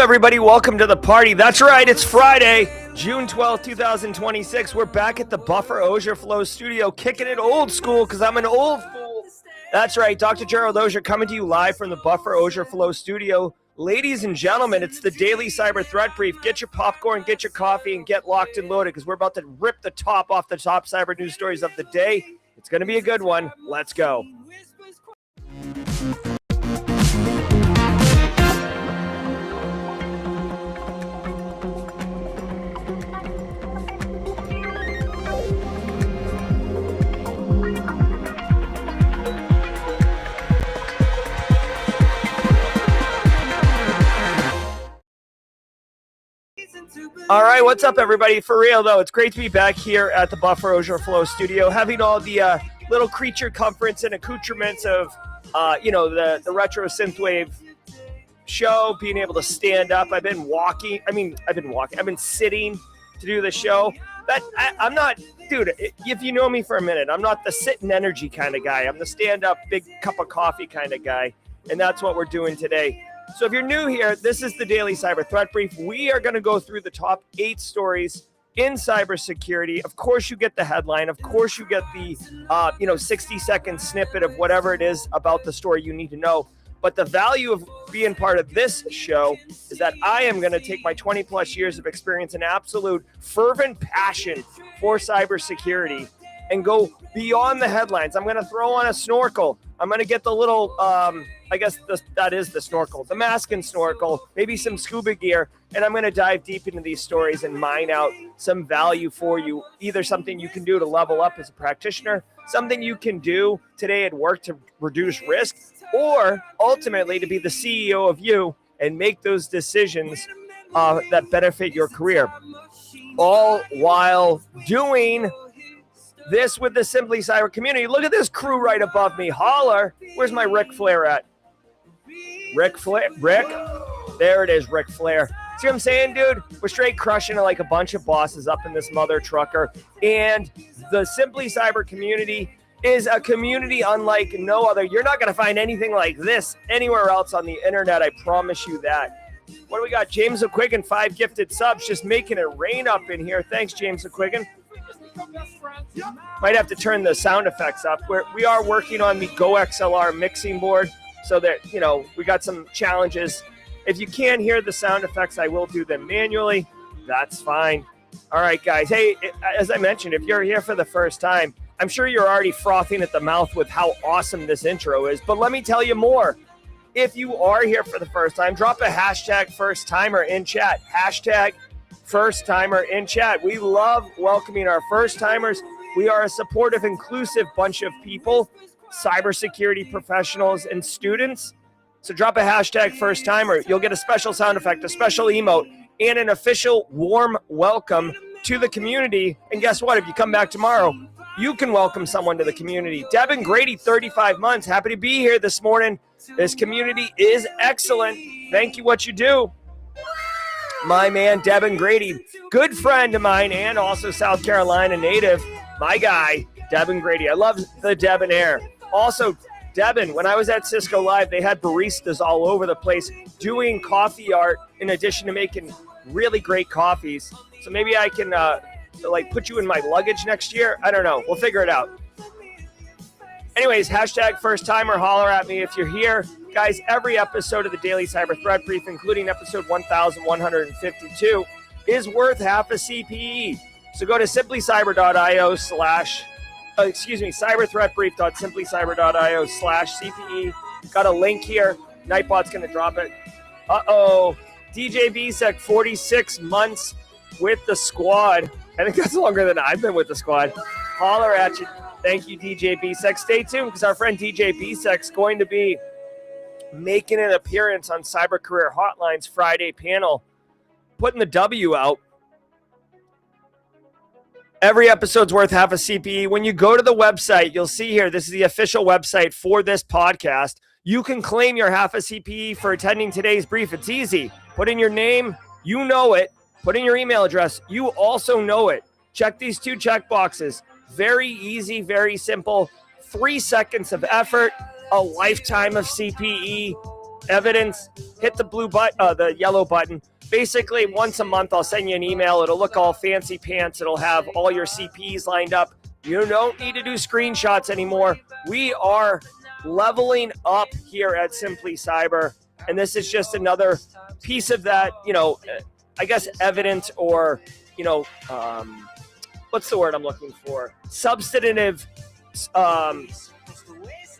everybody? Welcome to the party. That's right, it's Friday, June 12th, 2026. We're back at the Buffer Auger Flow studio, kicking it old school because I'm an old fool. That's right, Dr. Gerald Auger coming to you live from the Buffer Auger Flow studio. Ladies and gentlemen, it's the daily cyber threat brief. Get your popcorn, get your coffee, and get locked and loaded because we're about to rip the top off the top cyber news stories of the day. It's going to be a good one. Let's go. All right, what's up, everybody? For real, though, it's great to be back here at the Buffer Auger Flow studio, having all the little creature comforts and accoutrements of, the retro synthwave show, being able to stand up. I've been sitting to do the show. But I'm not, dude, if you know me for a minute, I'm not the sitting energy kind of guy. I'm the stand-up, big cup of coffee kind of guy, and that's what we're doing today. So if you're new here, this is the Daily Cyber Threat Brief. We are going to go through the top 8 stories in cybersecurity. Of course, you get the headline. Of course, you get the 60-second snippet of whatever it is about the story you need to know. But the value of being part of this show is that I am going to take my 20-plus years of experience and absolute fervent passion for cybersecurity and go beyond the headlines. I'm going to throw on a snorkel. I'm going to get the little, that is the snorkel, the mask and snorkel, maybe some scuba gear, and I'm going to dive deep into these stories and mine out some value for you, either something you can do to level up as a practitioner, something you can do today at work to reduce risk, or ultimately to be the CEO of you and make those decisions that benefit your career, all while doing this with the Simply Cyber community. Look at this crew right above me. Holler. Where's my Ric Flair at? Ric? There it is, Ric Flair. See what I'm saying, dude? We're straight crushing it like a bunch of bosses up in this mother trucker. And the Simply Cyber community is a community unlike no other. You're not going to find anything like this anywhere else on the internet. I promise you that. What do we got? James O'Quiggin, 5 gifted subs, just making it rain up in here. Thanks, James O'Quiggin. Might have to turn the sound effects up. We are working on the Go XLR mixing board so that, we got some challenges. If you can't hear the sound effects, I will do them manually. That's fine. All right, guys. Hey, as I mentioned, if you're here for the first time, I'm sure you're already frothing at the mouth with how awesome this intro is, but let me tell you more. If you are here for the first time, drop a hashtag first timer in chat. Hashtag first timer in chat. We love welcoming our first timers. We are a supportive, inclusive bunch of people, cybersecurity professionals and students. So drop a hashtag first timer. You'll get a special sound effect, a special emote, and an official warm welcome to the community. And guess what? If you come back tomorrow, you can welcome someone to the community. Devin Grady, 35 months. Happy to be here this morning. This community is excellent. Thank you, what you do. My man, Devin Grady, good friend of mine and also South Carolina native. My guy, Devin Grady. I love the Debonair. Also, Devin, when I was at Cisco Live, they had baristas all over the place doing coffee art in addition to making really great coffees. So maybe I can put you in my luggage next year. I don't know. We'll figure it out. Anyways, hashtag first timer. Holler at me if you're here. Guys, every episode of the Daily Cyber Threat Brief, including episode 1152, is worth half a CPE. So go to simplycyber.io cyberthreatbrief.simplycyber.io/CPE. Got a link here. Nightbot's going to drop it. DJ Bisek, 46 months with the squad. I think that's longer than I've been with the squad. Holler at you. Thank you, DJ Bisek. Stay tuned because our friend DJ Bisek's going to be making an appearance on Cyber Career Hotline's Friday panel, putting the W out. Every episode's worth half a CPE. When you go to the website, you'll see here, this is the official website for this podcast. You can claim your half a CPE for attending today's brief. It's easy. Put in your name. You know it. Put in your email address. You also know it. Check these 2 check boxes. Very easy, very simple. 3 seconds of effort, a lifetime of CPE. evidence, hit the blue button, the yellow button. Basically, once a month, I'll send you an email. It'll look all fancy pants. It'll have all your CPs lined up. You don't need to do screenshots anymore. We are leveling up here at Simply Cyber, and this is just another piece of that, I guess evidence or, what's the word I'm looking for? Substantive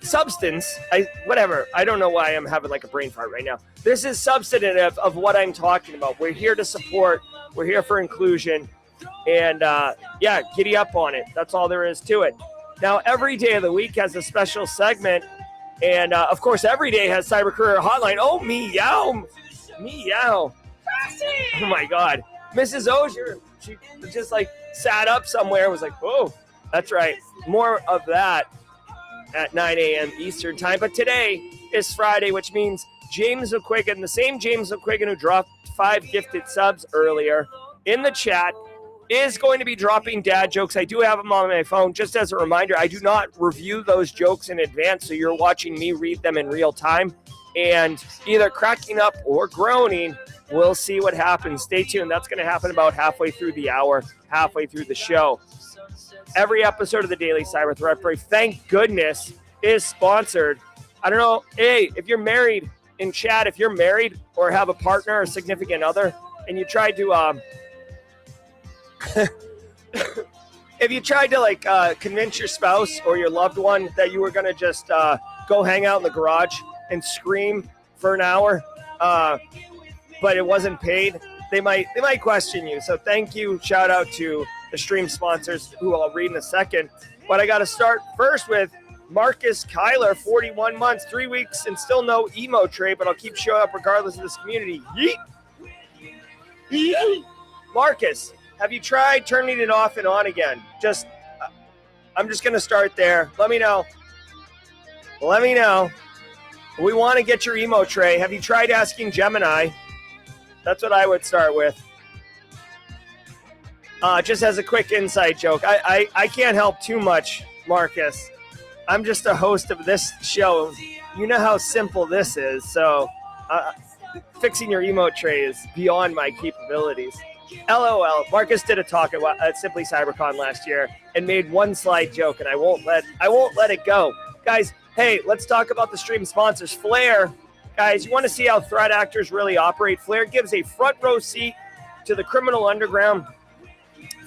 substance. Whatever. I don't know why I'm having like a brain fart right now. This is substantive of what I'm talking about. We're here to support. We're here for inclusion. And giddy up on it. That's all there is to it. Now, every day of the week has a special segment. And, of course, every day has Cyber Career Hotline. Oh, meow. Meow. Oh, my God. Mrs. Auger, she just, sat up somewhere and was like, whoa. That's right. More of that at 9 a.m. Eastern time. But today is Friday, which means James McQuiggan, the same James McQuiggan who dropped 5 gifted subs earlier in the chat, is going to be dropping dad jokes. I do have them on my phone. Just as a reminder, I do not review those jokes in advance, so you're watching me read them in real time and either cracking up or groaning. We'll see what happens. Stay tuned. That's going to happen about halfway through the hour, halfway through the show. Every episode of the Daily Cyber Threat Brief, thank goodness, is sponsored. I don't know. Hey, if you're married in chat, if you're married or have a partner or significant other, and you tried to if you tried to convince your spouse or your loved one that you were going to just go hang out in the garage and scream for an hour, but it wasn't paid, they might question you. So thank you. Shout out to the stream sponsors, who I'll read in a second. But I got to start first with Marcus Kyler, 41 months, 3 weeks, and still no emo tray, but I'll keep showing up regardless of this community. Yeet. Yeet. Marcus, have you tried turning it off and on again? I'm just going to start there. Let me know. We want to get your emo tray. Have you tried asking Gemini? That's what I would start with. Just as a quick inside joke, I can't help too much, Marcus. I'm just a host of this show. You know how simple this is. So fixing your emote tray is beyond my capabilities. LOL. Marcus did a talk at Simply CyberCon last year and made one slide joke, and I won't let it go. Guys, hey, let's talk about the stream sponsors. Flare. Guys, you want to see how threat actors really operate? Flare gives a front row seat to the criminal underground,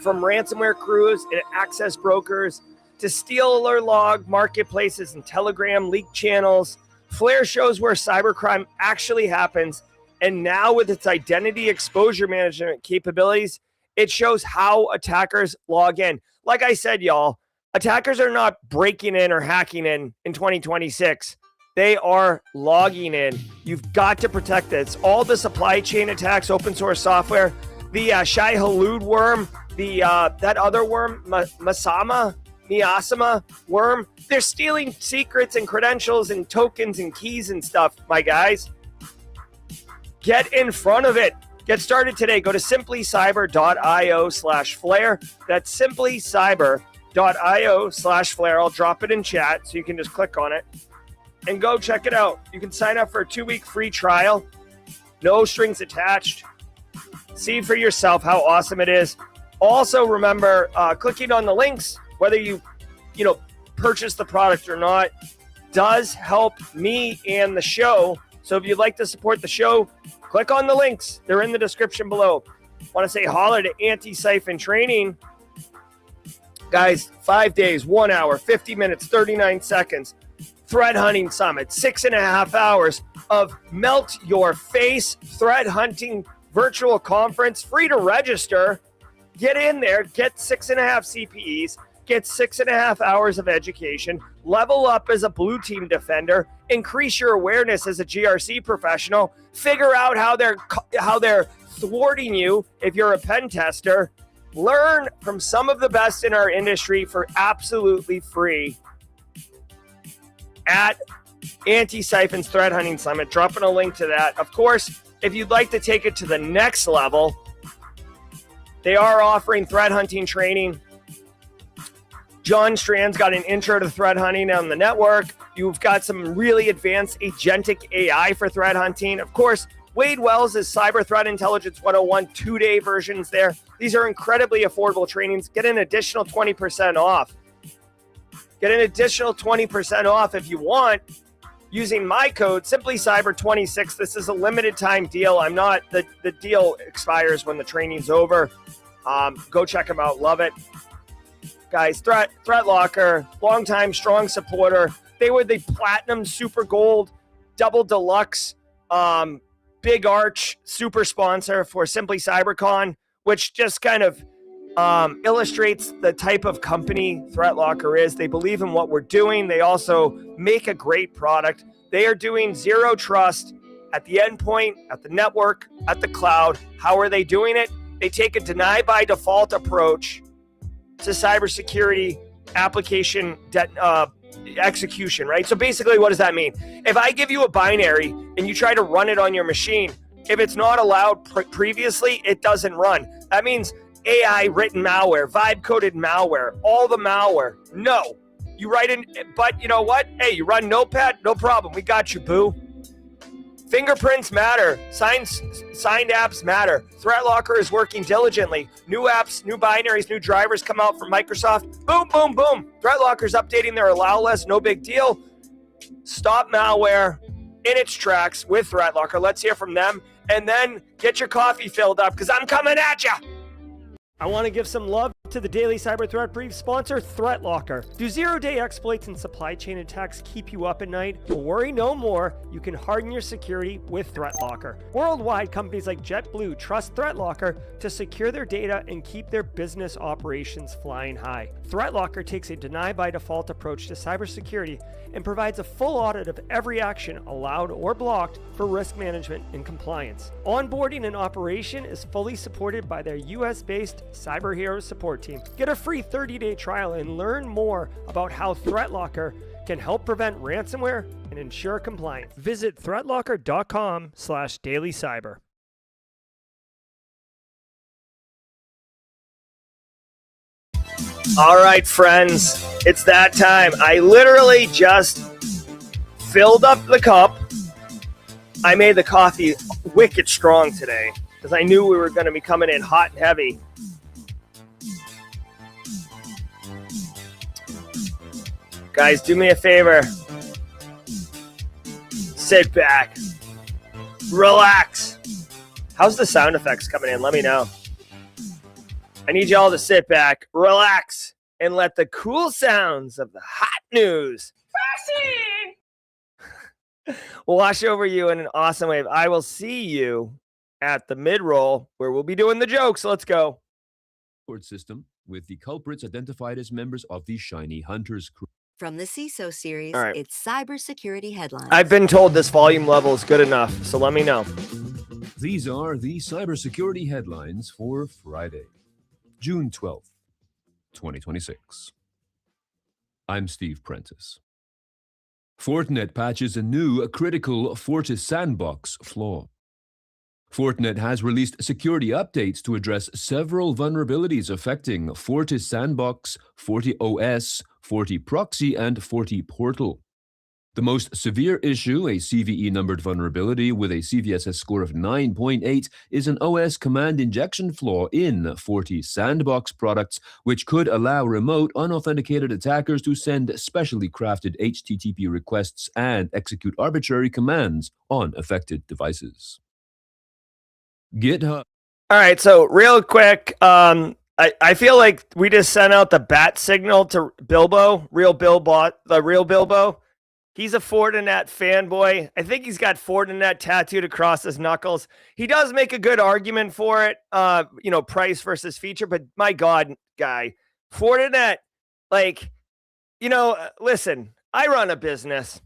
from ransomware crews and access brokers to steal alert log marketplaces and Telegram leak channels. Flare shows where cybercrime actually happens, and now with its identity exposure management capabilities, it shows how attackers log in. Like I said, y'all, attackers are not breaking in or hacking in 2026. They are logging in. You've got to protect this. All the supply chain attacks, open source software, the Shai-Hulud worm, the that other worm, Miasma worm, they're stealing secrets and credentials and tokens and keys and stuff, my guys. Get in front of it. Get started today. Go to simplycyber.io/flare. That's simplycyber.io/flare. I'll drop it in chat so you can just click on it and go check it out. You can sign up for a 2-week free trial. No strings attached. See for yourself how awesome it is. Also, remember, clicking on the links, whether you purchase the product or not, does help me and the show. So if you'd like to support the show, click on the links. They're in the description below. Want to say holler to Anti-Siphon Training. Guys, 5 days, 1 hour, 50 minutes, 39 seconds. Threat hunting summit, 6.5 hours of melt your face threat hunting virtual conference, free to register. Get in there, get 6.5 CPEs, get 6.5 hours of education, level up as a blue team defender, increase your awareness as a GRC professional, figure out how they're thwarting you if you're a pen tester, learn from some of the best in our industry for absolutely free at Anti-Siphon's Threat Hunting Summit. Dropping a link to that. Of course, if you'd like to take it to the next level, they are offering threat hunting training John Strand's got an intro to threat hunting on the network. You've got some really advanced agentic AI for threat hunting. Of course, Wade Wells' Cyber Threat Intelligence 101 2-day versions there. These are incredibly affordable trainings. Get an additional 20% off. Get an additional 20% off if you want using my code, SimplyCyber26. This is a limited time deal. The deal expires when the training's over. Go check them out. Love it. Guys, Threat Locker, longtime strong supporter. They were the platinum, super gold, double deluxe, big arch super sponsor for Simply CyberCon, which just kind of illustrates the type of company Threat Locker is. They believe in what we're doing. They also make a great product. They are doing zero trust at the endpoint, at the network, at the cloud. How are they doing it? They take a deny by default approach to cybersecurity application execution, right? So basically, what does that mean? If I give you a binary and you try to run it on your machine, if it's not allowed previously, it doesn't run. That means AI written malware, vibe coded malware, all the malware. No, you write in, but you know what? Hey, you run Notepad, no problem. We got you, boo. Fingerprints matter. Signed apps matter. Threat Locker is working diligently. New apps, new binaries, new drivers come out from Microsoft. Boom, boom, boom. Threat Locker's updating their allow list. No big deal. Stop malware in its tracks with Threat Locker. Let's hear from them. And then get your coffee filled up because I'm coming at you. I want to give some love to the Daily Cyber Threat Brief sponsor, Threat Locker. Do zero-day exploits and supply chain attacks keep you up at night? Well, worry no more. You can harden your security with Threat Locker. Worldwide, companies like JetBlue trust Threat Locker to secure their data and keep their business operations flying high. Threat Locker takes a deny-by-default approach to cybersecurity and provides a full audit of every action allowed or blocked for risk management and compliance. Onboarding and operation is fully supported by their US-based Cyber Heroes support team. Get a free 30-day trial and learn more about how Threat Locker can help prevent ransomware and ensure compliance. Visit threatlocker.com/dailycyber. All right, friends, it's that time. I literally just filled up the cup. I made the coffee wicked strong today because I knew we were going to be coming in hot and heavy. Guys, do me a favor. Sit back. Relax. How's the sound effects coming in? Let me know. I need y'all to sit back, relax, and let the cool sounds of the hot news wash over you in an awesome way. I will see you at the mid-roll where we'll be doing the jokes. Let's go. System with the culprits identified as members of the Shiny Hunters crew. From the CISO series, All right. It's cybersecurity headlines. I've been told this volume level is good enough, so let me know. These are the cybersecurity headlines for Friday, June 12th, 2026. I'm Steve Prentice. Fortinet patches a new critical Fortis sandbox flaw. Fortinet has released security updates to address several vulnerabilities affecting Fortis Sandbox, FortiOS, FortiProxy, and FortiPortal. The most severe issue, a CVE-numbered vulnerability with a CVSS score of 9.8, is an OS command injection flaw in Forti Sandbox products, which could allow remote, unauthenticated attackers to send specially crafted HTTP requests and execute arbitrary commands on affected devices. GitHub. All right, so real quick, I feel like we just sent out the bat signal to Bilbo, the real Bilbo. He's a Fortinet fanboy. I think he's got Fortinet tattooed across his knuckles. He does make a good argument for it, price versus feature, but my God, guy, Fortinet, listen, I run a business.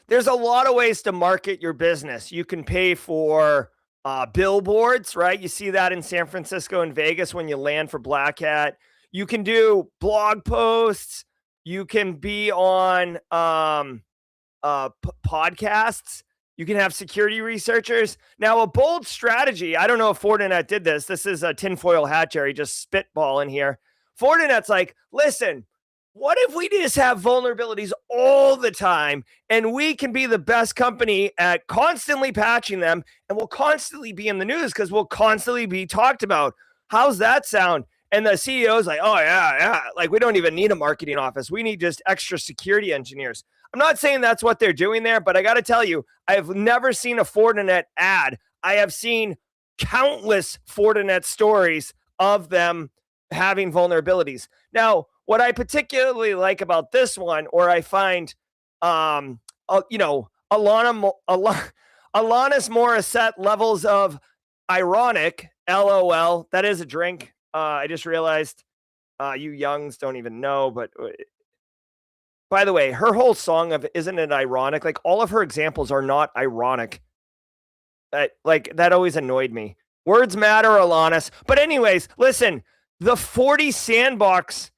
There's a lot of ways to market your business. You can pay for billboards, right? You see that in San Francisco and Vegas when you land for Black Hat. You can do blog posts. You can be on podcasts. You can have security researchers. Now, a bold strategy, I don't know if Fortinet did this. This is a tinfoil hat, Jerry, just spitball in here. Fortinet's like, listen, what if we just have vulnerabilities all the time and we can be the best company at constantly patching them and we'll constantly be in the news because we'll constantly be talked about? How's that sound? And the CEO's like, oh, yeah. Like, we don't even need a marketing office. We need just extra security engineers. I'm not saying that's what they're doing there, but I got to tell you, I've never seen a Fortinet ad. I have seen countless Fortinet stories of them having vulnerabilities. Now, what I particularly like about this one, or I find, Alanis Morissette levels of ironic, LOL. That is a drink. I just realized you youngs don't even know, but by the way, her whole song of "Isn't It Ironic?" Like all of her examples are not ironic. That always annoyed me. Words matter, Alanis. But anyways, listen, the 40 sandbox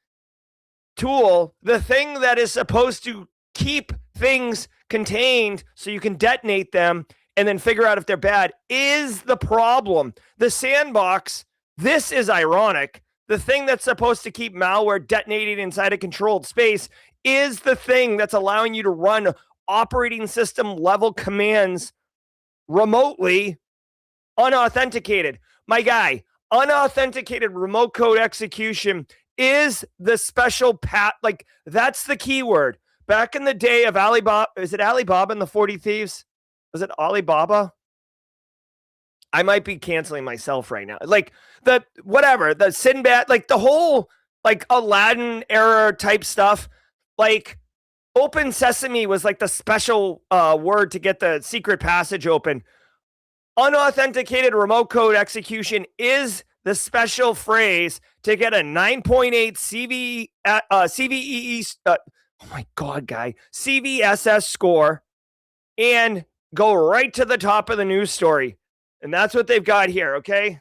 tool, the thing that is supposed to keep things contained so you can detonate them and then figure out if they're bad, is the problem. The sandbox, this is ironic. The thing that's supposed to keep malware detonating inside a controlled space is the thing that's allowing you to run operating system level commands remotely unauthenticated. My guy, unauthenticated remote code execution is the special like that's the keyword. Back in the day of Alibaba, is it Alibaba and the 40 Thieves? Was it Alibaba? I might be canceling myself right now. Like the Sinbad, like the whole like Aladdin era type stuff. Like Open Sesame was like the special word to get the secret passage open. Unauthenticated remote code execution is the special phrase to get a 9.8 CVEE, oh my God, guy, CVSS score and go right to the top of the news story. And that's what they've got here, okay?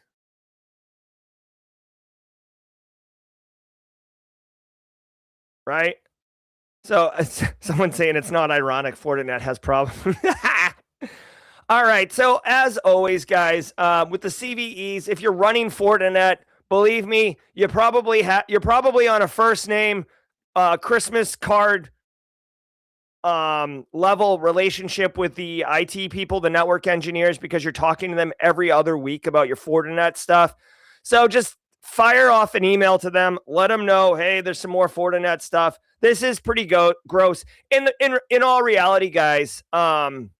Right? So someone's saying it's not ironic. Fortinet has problems. All right. So as always, guys, with the CVEs, if you're running Fortinet, believe me, you're probably on a first name Christmas card level relationship with the IT people, the network engineers, because you're talking to them every other week about your Fortinet stuff. So just fire off an email to them, let them know, hey, there's some more Fortinet stuff. This is pretty gross. In all reality, guys, unauthenticated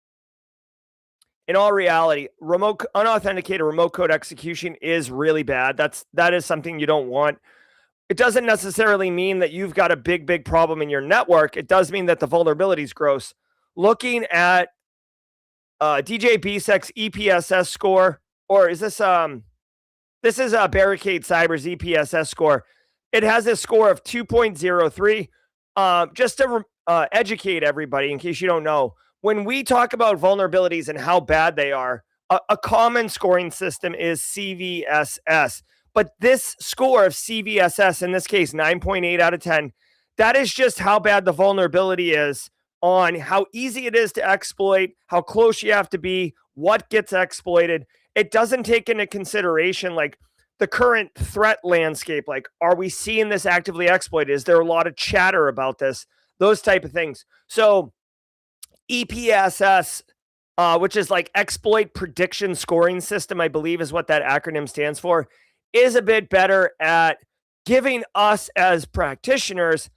remote code execution is really bad. That is something you don't want. It doesn't necessarily mean that you've got a big problem in your network. It does mean that the vulnerability is gross. Looking at DJ BSEC's EPSS score, or is this this is a Barricade Cyber's EPSS score. It has a score of 2.03. Just to educate everybody, in case you don't know, when we talk about vulnerabilities and how bad they are, a common scoring system is CVSS. But this score of CVSS, in this case, 9.8 out of 10, that is just how bad the vulnerability is on how easy it is to exploit, how close you have to be, what gets exploited. It doesn't take into consideration like the current threat landscape. Like, are we seeing this actively exploited? Is there a lot of chatter about this? Those type of things. So EPSS, which is like exploit prediction scoring system, I believe is what that acronym stands for, is a bit better at giving us as practitioners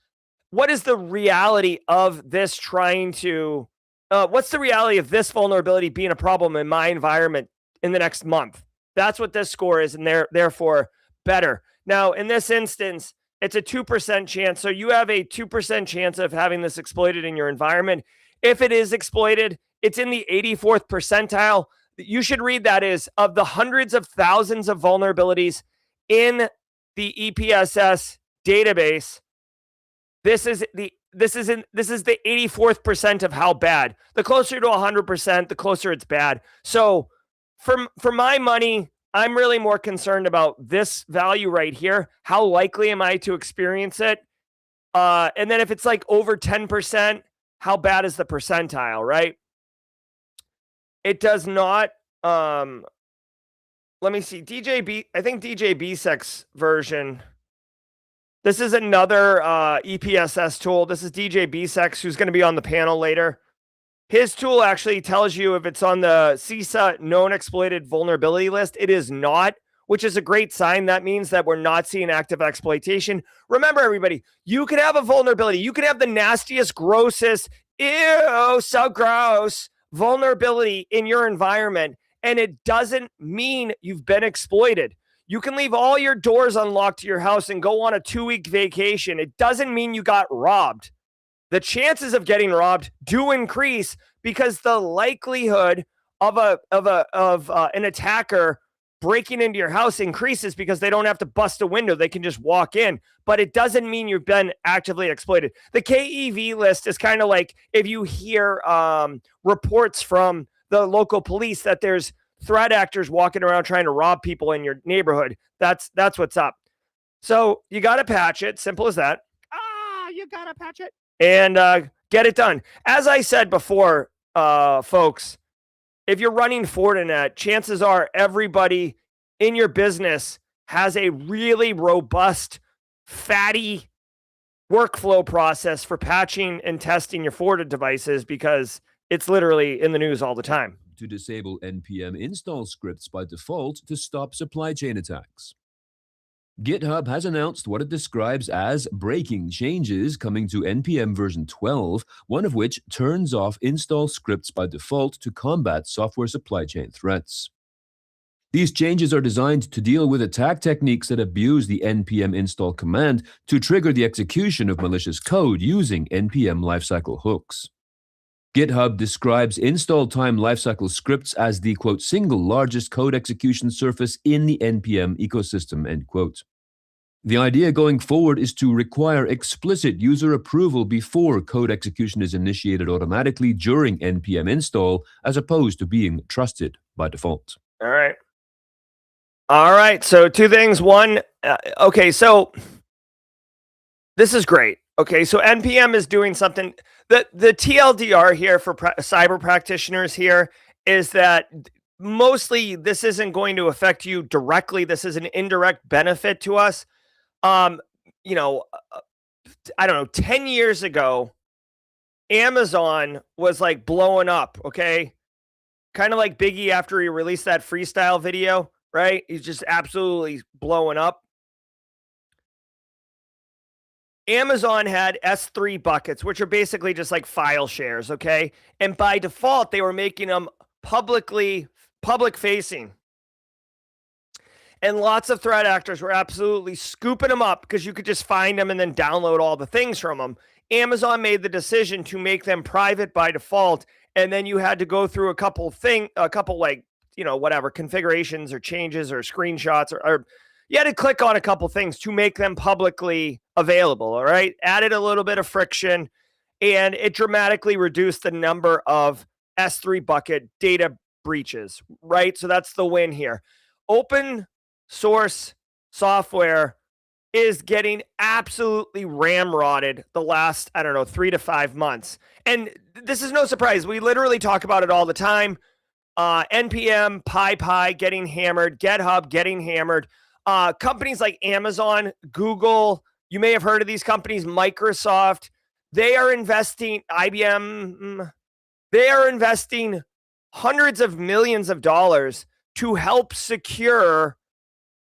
what is the reality of this what's the reality of this vulnerability being a problem in my environment in the next month. That's what this score is, and therefore better. Now, in this instance, it's a 2% chance. So you have a 2% chance of having this exploited in your environment. If it is exploited, it's in the 84th percentile. You should read that is of the hundreds of thousands of vulnerabilities in the EPSS database. This is the 84th percent of how bad. The closer to 100%, the closer it's bad. So for my money, I'm really more concerned about this value right here. How likely am I to experience it? And then if it's like over 10%, how bad is the percentile, right? It does not. Let me see. I think DJ BSEC's version This is another EPSS tool. This is DJ Bsex, who's going to be on the panel later. His tool actually tells you if it's on the CISA known exploited vulnerability list. It is not, which is a great sign. That means that we're not seeing active exploitation. Remember, everybody, you can have a vulnerability. You can have the nastiest, grossest, ew, so gross vulnerability in your environment, and it doesn't mean you've been exploited. You can leave all your doors unlocked to your house and go on a 2-week vacation. It doesn't mean you got robbed. The chances of getting robbed do increase because the likelihood of an attacker breaking into your house increases because they don't have to bust a window. They can just walk in, but it doesn't mean you've been actively exploited. The KEV list is kind of like if you hear reports from the local police that there's threat actors walking around trying to rob people in your neighborhood. That's what's up. So you got to patch it. Simple as that. You got to patch it. And get it done. As I said before, folks, if you're running Fortinet, chances are everybody in your business has a really robust, fatty workflow process for patching and testing your Fortinet devices because it's literally in the news all the time. To disable NPM install scripts by default to stop supply chain attacks. GitHub has announced what it describes as breaking changes coming to NPM version 12, one of which turns off install scripts by default to combat software supply chain threats. These changes are designed to deal with attack techniques that abuse the npm install command to trigger the execution of malicious code using npm lifecycle hooks. GitHub describes install time lifecycle scripts as the, quote, single largest code execution surface in the NPM ecosystem, end quote. The idea going forward is to require explicit user approval before code execution is initiated automatically during NPM install, as opposed to being trusted by default. All right. So 2 things. One, okay, so this is great. Okay, so NPM is doing something. The TLDR here for cyber practitioners here is that mostly this isn't going to affect you directly. This is an indirect benefit to us. I don't know, 10 years ago, Amazon was like blowing up, okay? Kind of like Biggie after he released that freestyle video, right? He's just absolutely blowing up. Amazon had S3 buckets, which are basically just like file shares, okay? And by default, they were making them public facing. And lots of threat actors were absolutely scooping them up because you could just find them and then download all the things from them. Amazon made the decision to make them private by default. And then you had to go through a couple configurations or changes or screenshots or you had to click on a couple things to make them publicly available, all right? Added a little bit of friction, and it dramatically reduced the number of S3 bucket data breaches, right? So that's the win here. Open source software is getting absolutely ramrodded the last, 3 to 5 months. And this is no surprise. We literally talk about it all the time. NPM, PyPy getting hammered, GitHub getting hammered. Companies like Amazon, Google, you may have heard of these companies, Microsoft, they are investing, IBM, they are investing hundreds of millions of dollars to help secure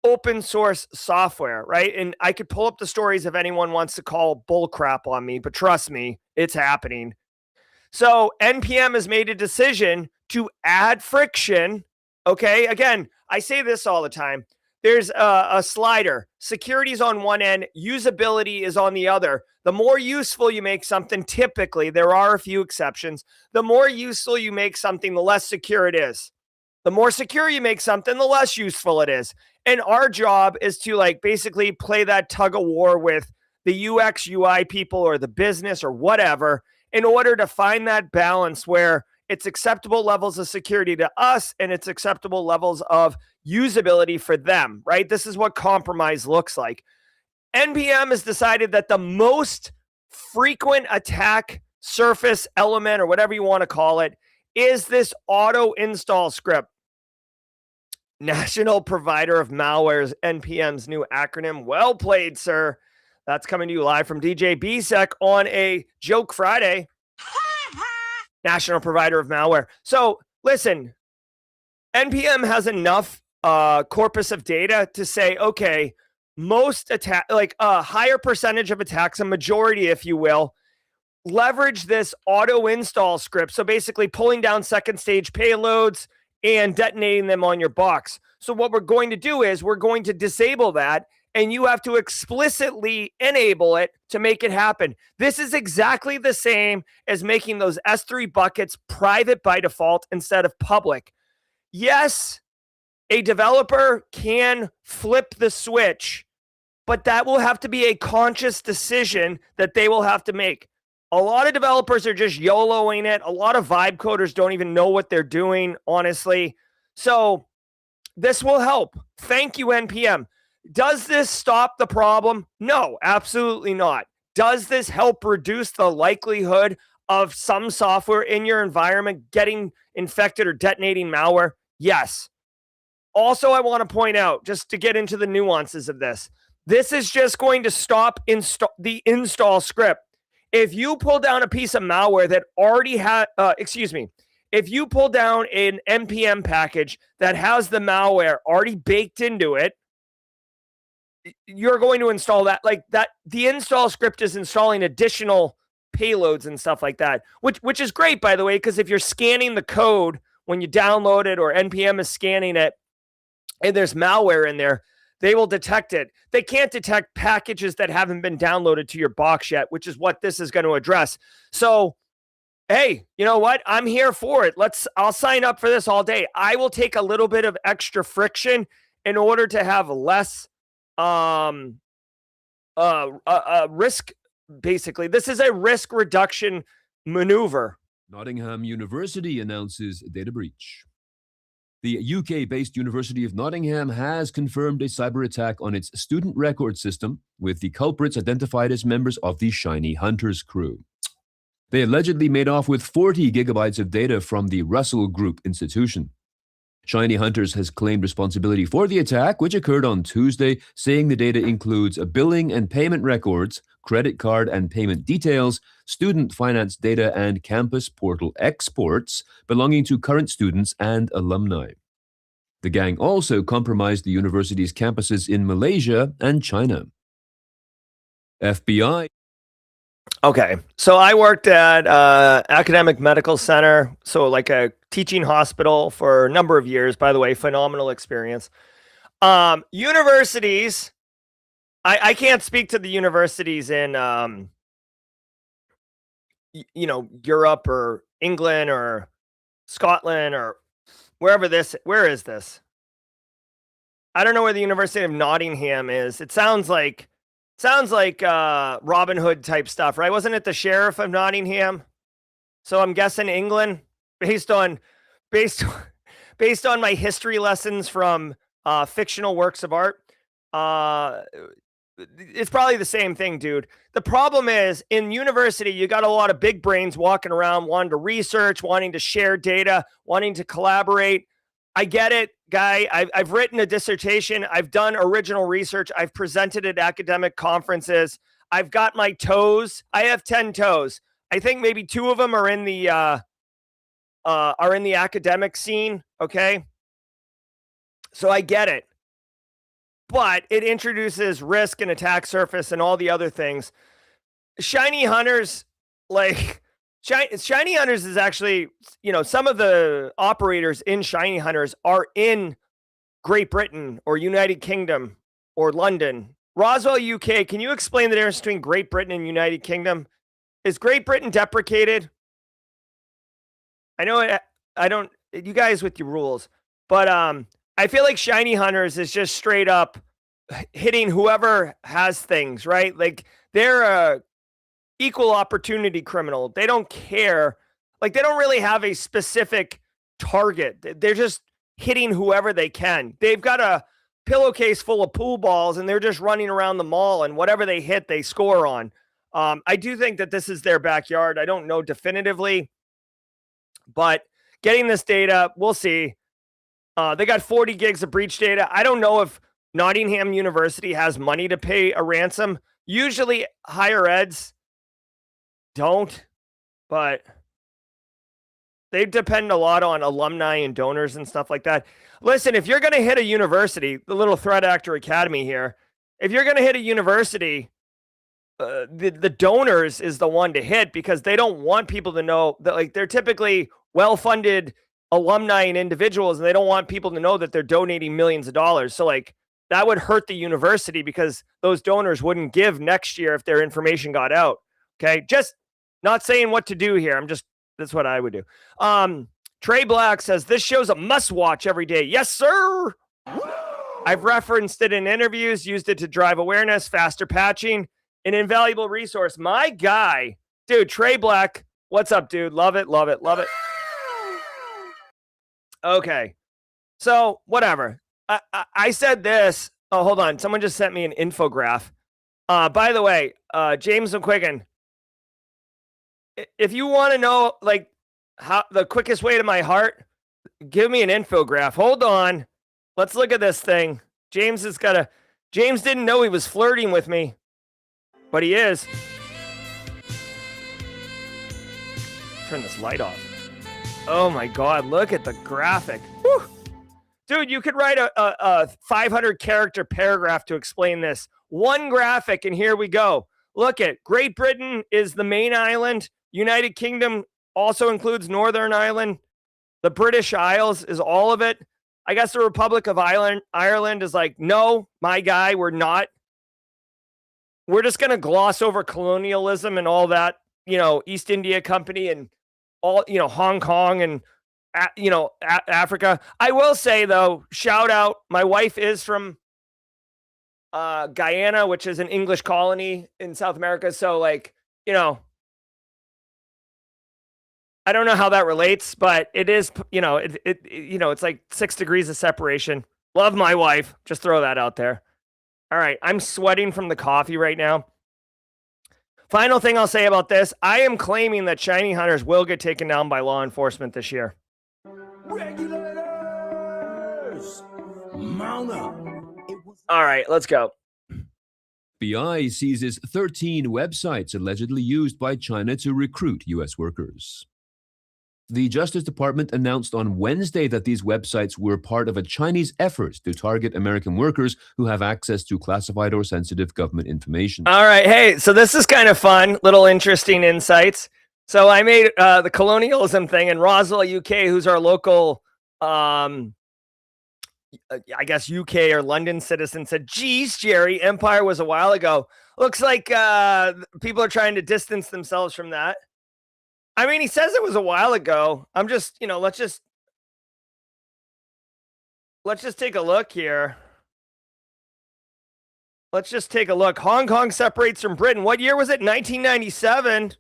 open source software, right? And I could pull up the stories if anyone wants to call bull crap on me, but trust me, it's happening. So NPM has made a decision to add friction, okay? Again, I say this all the time. There's a slider. Security is on one end. Usability is on the other. The more useful you make something, typically, there are a few exceptions, the more useful you make something, the less secure it is. The more secure you make something, the less useful it is. And our job is to basically play that tug of war with the UX, UI people or the business or whatever in order to find that balance where it's acceptable levels of security to us and it's acceptable levels of usability for them, right? This is what compromise looks like. NPM has decided that the most frequent attack surface element or whatever you want to call it is this auto install script. National Provider of Malware's NPM's new acronym. Well played, sir. That's coming to you live from DJ BSEC on a Joke Friday. National provider of malware. So listen, NPM has enough corpus of data to say, okay, most attack, like a higher percentage of attacks, a majority, if you will, leverage this auto install script. So basically pulling down second stage payloads and detonating them on your box. So what we're going to do is we're going to disable that, and you have to explicitly enable it to make it happen. This is exactly the same as making those S3 buckets private by default instead of public. Yes, a developer can flip the switch, but that will have to be a conscious decision that they will have to make. A lot of developers are just YOLOing it. A lot of vibe coders don't even know what they're doing, honestly. So this will help. Thank you, NPM. Does this stop the problem? No, absolutely not. Does this help reduce the likelihood of some software in your environment getting infected or detonating malware? Yes. Also, I want to point out, just to get into the nuances of this, this is just going to stop the install script. If you pull down a piece of malware that already had, if you pull down an NPM package that has the malware already baked into it, you're going to install that. Like that, the install script is installing additional payloads and stuff like that, which is great, by the way, because if you're scanning the code when you download it or NPM is scanning it and there's malware in there, they will detect it. They can't detect packages that haven't been downloaded to your box yet, which is what this is going to address. So, hey, you know what? I'm here for it. I'll sign up for this all day. I will take a little bit of extra friction in order to have less risk. Basically, this is a risk reduction maneuver. Nottingham University announces data breach. The UK-based University of Nottingham has confirmed a cyber attack on its student record system, with the culprits identified as members of the Shiny Hunters crew. They allegedly made off with 40 gigabytes of data from the Russell Group institution. Shiny Hunters has claimed responsibility for the attack, which occurred on Tuesday, saying the data includes billing and payment records, credit card and payment details, student finance data, and campus portal exports belonging to current students and alumni. The gang also compromised the university's campuses in Malaysia and China. FBI. Okay, so I worked at academic medical center, so like a teaching hospital for a number of years. By the way, phenomenal experience. Universities, I can't speak to the universities in Europe or England or Scotland or where is this? I don't know where the University of Nottingham is. It sounds like Robin Hood type stuff, right? Wasn't it the Sheriff of Nottingham? So I'm guessing England, based on my history lessons from fictional works of art. It's probably the same thing, dude. The problem is in university, you got a lot of big brains walking around wanting to research, wanting to share data, wanting to collaborate. I get it, guy. I've written a dissertation. I've done original research. I've presented at academic conferences. I've got my toes. I have 10 toes. I think maybe 2 of them are in the academic scene. Okay. So I get it. But it introduces risk and attack surface and all the other things. Shiny Hunters, Shiny Hunters is actually, some of the operators in Shiny Hunters are in Great Britain or United Kingdom or London. Roswell, UK, can you explain the difference between Great Britain and United Kingdom? Is Great Britain deprecated? I know I don't, you guys with your rules, but I feel like Shiny Hunters is just straight up hitting whoever has things, right? Like they're a equal opportunity criminal. They don't care. Like they don't really have a specific target. They're just hitting whoever they can. They've got a pillowcase full of pool balls and they're just running around the mall and whatever they hit, they score on. I do think that this is their backyard. I don't know definitively, but getting this data, we'll see. They got 40 gigs of breach data. I don't know if Nottingham University has money to pay a ransom, Usually higher eds don't, but they depend a lot on alumni and donors and stuff like that. Listen, if you're going to hit a university, the little Threat Actor Academy here, if you're going to hit a university, the donors is the one to hit because they don't want people to know that, like, they're typically well-funded alumni and individuals, and they don't want people to know that they're donating millions of dollars. So, like, that would hurt the university because those donors wouldn't give next year if their information got out. Okay, just not saying what to do here. That's what I would do. Trey Black says this show's a must-watch every day. Yes, sir. I've referenced it in interviews, used it to drive awareness, faster patching, an invaluable resource. My guy, dude, Trey Black. What's up, dude? Love it, love it, love it. Okay. So, whatever. I said this. Oh, hold on. Someone just sent me an infograph. By the way, James McQuiggan, if you want to know, like, how the quickest way to my heart, give me an infograph. Hold on. Let's look at this thing. James didn't know he was flirting with me, but he is. Turn this light off. Oh my God, look at the graphic. Whew. Dude, you could write a 500 character paragraph to explain this. One graphic, and here we go. Look at Great Britain is the main island. United Kingdom also includes Northern Ireland. The British Isles is all of it. I guess the Republic of Ireland is like, no, my guy, we're not. We're just going to gloss over colonialism and all that, East India Company and all, Hong Kong and, Africa. I will say, though, shout out, my wife is from Guyana, which is an English colony in South America. So, like, I don't know how that relates, but it is, it's like 6 degrees of separation. Love my wife. Just throw that out there. All right. I'm sweating from the coffee right now. Final thing I'll say about this. I am claiming that shiny hunters will get taken down by law enforcement this year. Regulators, mount up. All right, let's go. FBI seizes 13 websites allegedly used by China to recruit U.S. workers. The Justice Department announced on Wednesday that these websites were part of a Chinese effort to target American workers who have access to classified or sensitive government information. All right. Hey, so this is kind of fun. Little interesting insights. So I made the colonialism thing, and Roswell, UK, who's our local, I guess, UK or London citizen, said, geez, Jerry, Empire was a while ago. Looks like people are trying to distance themselves from that. I mean, he says it was a while ago. I'm just, let's just take a look here. Let's just take a look. Hong Kong separates from Britain. What year was it? 1997.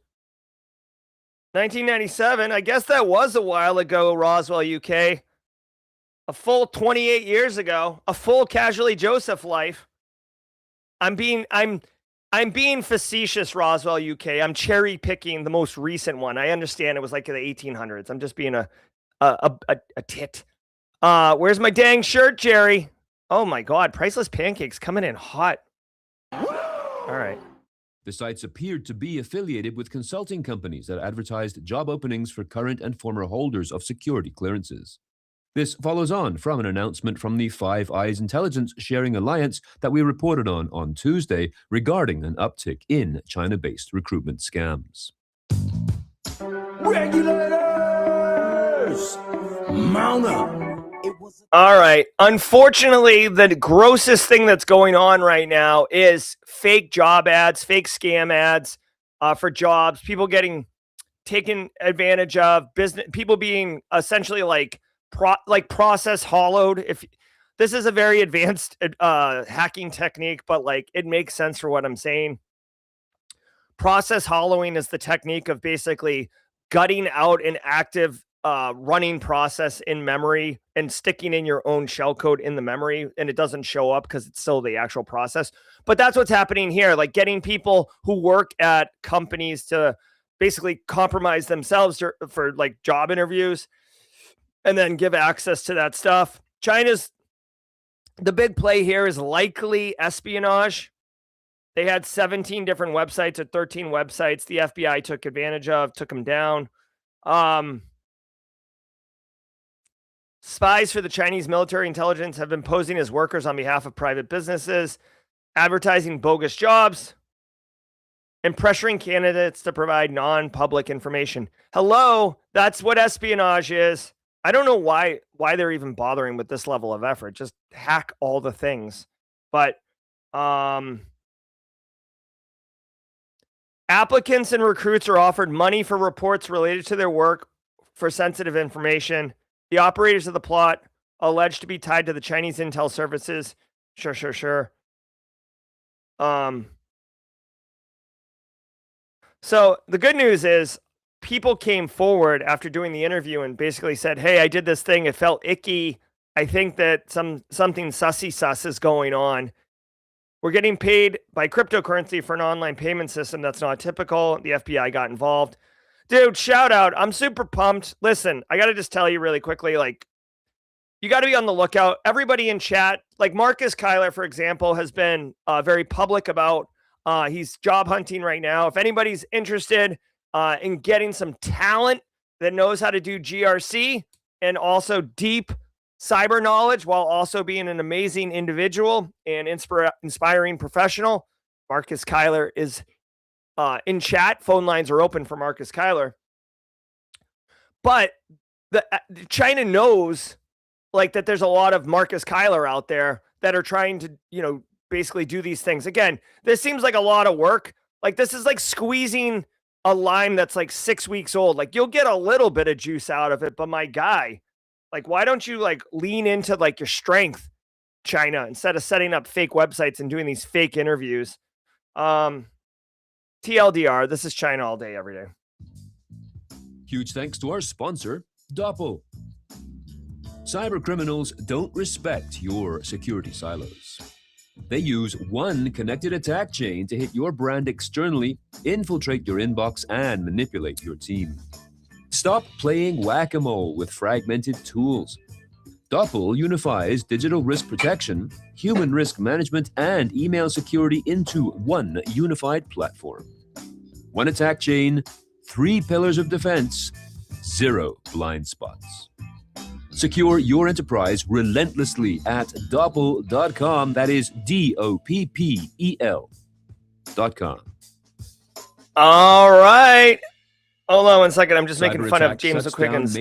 1997. I guess that was a while ago, Roswell, UK. A full 28 years ago. A full Casually Joseph life. I'm being facetious, Roswell, UK. I'm cherry picking the most recent one. I understand it was like the 1800s. I'm just being a tit. Where's my dang shirt, Jerry? Oh my God, Priceless Pancakes coming in hot. All right. The sites appeared to be affiliated with consulting companies that advertised job openings for current and former holders of security clearances. This follows on from an announcement from the Five Eyes Intelligence Sharing Alliance that we reported on Tuesday regarding an uptick in China-based recruitment scams. Regulators, mount up. All right. Unfortunately, the grossest thing that's going on right now is fake job ads, fake scam ads for jobs, people getting taken advantage of, business, people being essentially like process hollowed. If this is a very advanced hacking technique, but like it makes sense for what I'm saying. Process hollowing is the technique of basically gutting out an active running process in memory and sticking in your own shellcode in the memory, and it doesn't show up because it's still the actual process. But that's what's happening here, like getting people who work at companies to basically compromise themselves for like job interviews and then give access to that stuff. The big play here is likely espionage. They had 17 different websites or 13 websites the FBI took advantage of, took them down. Spies for the Chinese military intelligence have been posing as workers on behalf of private businesses, advertising bogus jobs, and pressuring candidates to provide non-public information. Hello, that's what espionage is. I don't know why they're even bothering with this level of effort. Just hack all the things. But applicants and recruits are offered money for reports related to their work for sensitive information. The operators of the plot, alleged to be tied to the Chinese intel services. Sure. So the good news is people came forward after doing the interview and basically said, hey, I did this thing. It felt icky. I think that something sussy sus is going on. We're getting paid by cryptocurrency for an online payment system that's not typical. The FBI got involved. Dude, shout out. I'm super pumped. Listen, I got to just tell you really quickly, like, you got to be on the lookout. Everybody in chat, like Marcus Kyler, for example, has been very public about he's job hunting right now. If anybody's interested in getting some talent that knows how to do GRC and also deep cyber knowledge while also being an amazing individual and inspiring professional, Marcus Kyler is in chat. Phone lines are open for Marcus Kyler. But China knows like that there's a lot of Marcus Kyler out there that are trying to, basically do these things. Again, this seems like a lot of work. Like this is like squeezing a lime that's like 6 weeks old. Like you'll get a little bit of juice out of it, but my guy, like, why don't you like lean into like your strength, China, instead of setting up fake websites and doing these fake interviews? TLDR, this is China all day, every day. Huge thanks to our sponsor, Doppel. Cyber criminals don't respect your security silos. They use one connected attack chain to hit your brand externally, infiltrate your inbox, and manipulate your team. Stop playing whack-a-mole with fragmented tools. Doppel unifies digital risk protection, human risk management, and email security into one unified platform. One attack chain, 3 pillars of defense, 0 blind spots. Secure your enterprise relentlessly at Doppel.com. That is DOPPEL.com. All right. Hold on one second. I'm just making fun of James McQuiggan's.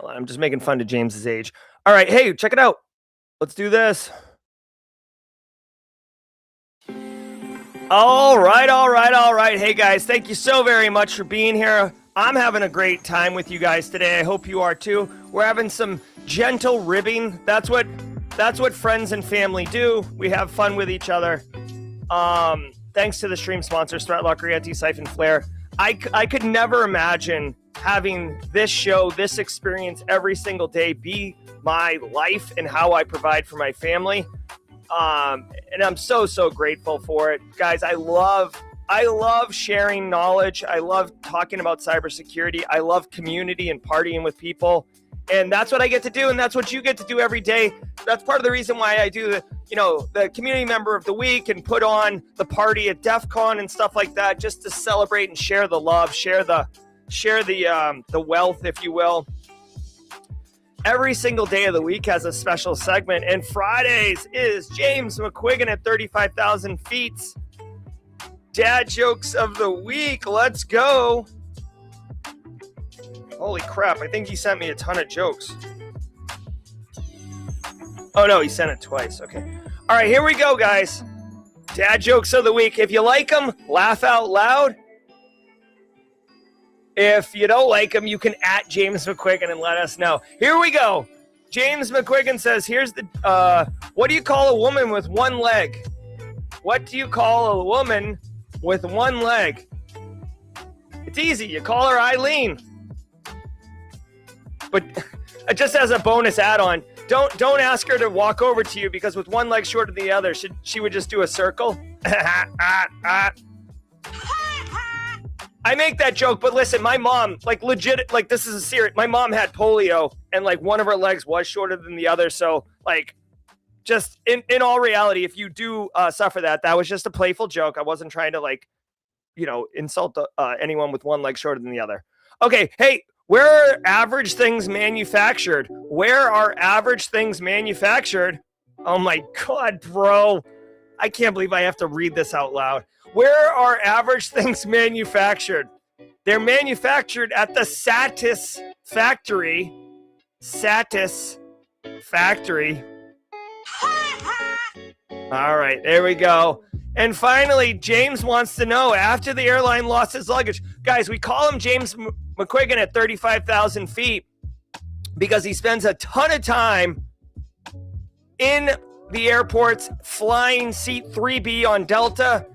I'm just making fun of James's age. All right. Hey, check it out. Let's do this. All right. Hey, guys, thank you so very much for being here. I'm having a great time with you guys today. I hope you are too. We're having some gentle ribbing. That's what friends and family do. We have fun with each other. Thanks to the stream sponsors, Threatlock, Rieti, Siphon, Flare. I could never imagine having this show, this experience every single day be my life and how I provide for my family. And I'm so grateful for it. Guys, I love sharing knowledge. I love talking about cybersecurity. I love community and partying with people. And that's what I get to do. And that's what you get to do every day. That's part of the reason why I do the community member of the week and put on the party at DEF CON and stuff like that, just to celebrate and share the love, share the wealth, if you will. Every single day of the week has a special segment, and Fridays is James McQuiggan at 35,000 feet. Dad jokes of the week. Let's go. Holy crap. I think he sent me a ton of jokes. Oh, no, he sent it twice. Okay. All right, here we go, guys. Dad jokes of the week. If you like them, laugh out loud. If you don't like them, you can at James McQuiggan and let us know. Here we go. James McQuiggan says, here's the, what do you call a woman with one leg? What do you call a woman with one leg? It's easy. You call her Eileen. But just as a bonus add-on, don't ask her to walk over to you, because with one leg shorter than the other, she would just do a circle. I make that joke, but listen, my mom, like legit, like this is a serious, my mom had polio and like one of her legs was shorter than the other. So like just in all reality, if you do suffer that was just a playful joke. I wasn't trying to like, insult anyone with one leg shorter than the other. Okay, hey, where are average things manufactured? Where are average things manufactured? Oh my God, bro. I can't believe I have to read this out loud. Where are average things manufactured? They're manufactured at the Satis factory. Satis factory. All right, there we go. And finally, James wants to know, after the airline lost his luggage. Guys, we call him James McQuiggan at 35,000 feet because he spends a ton of time in the airports flying seat 3B on Delta.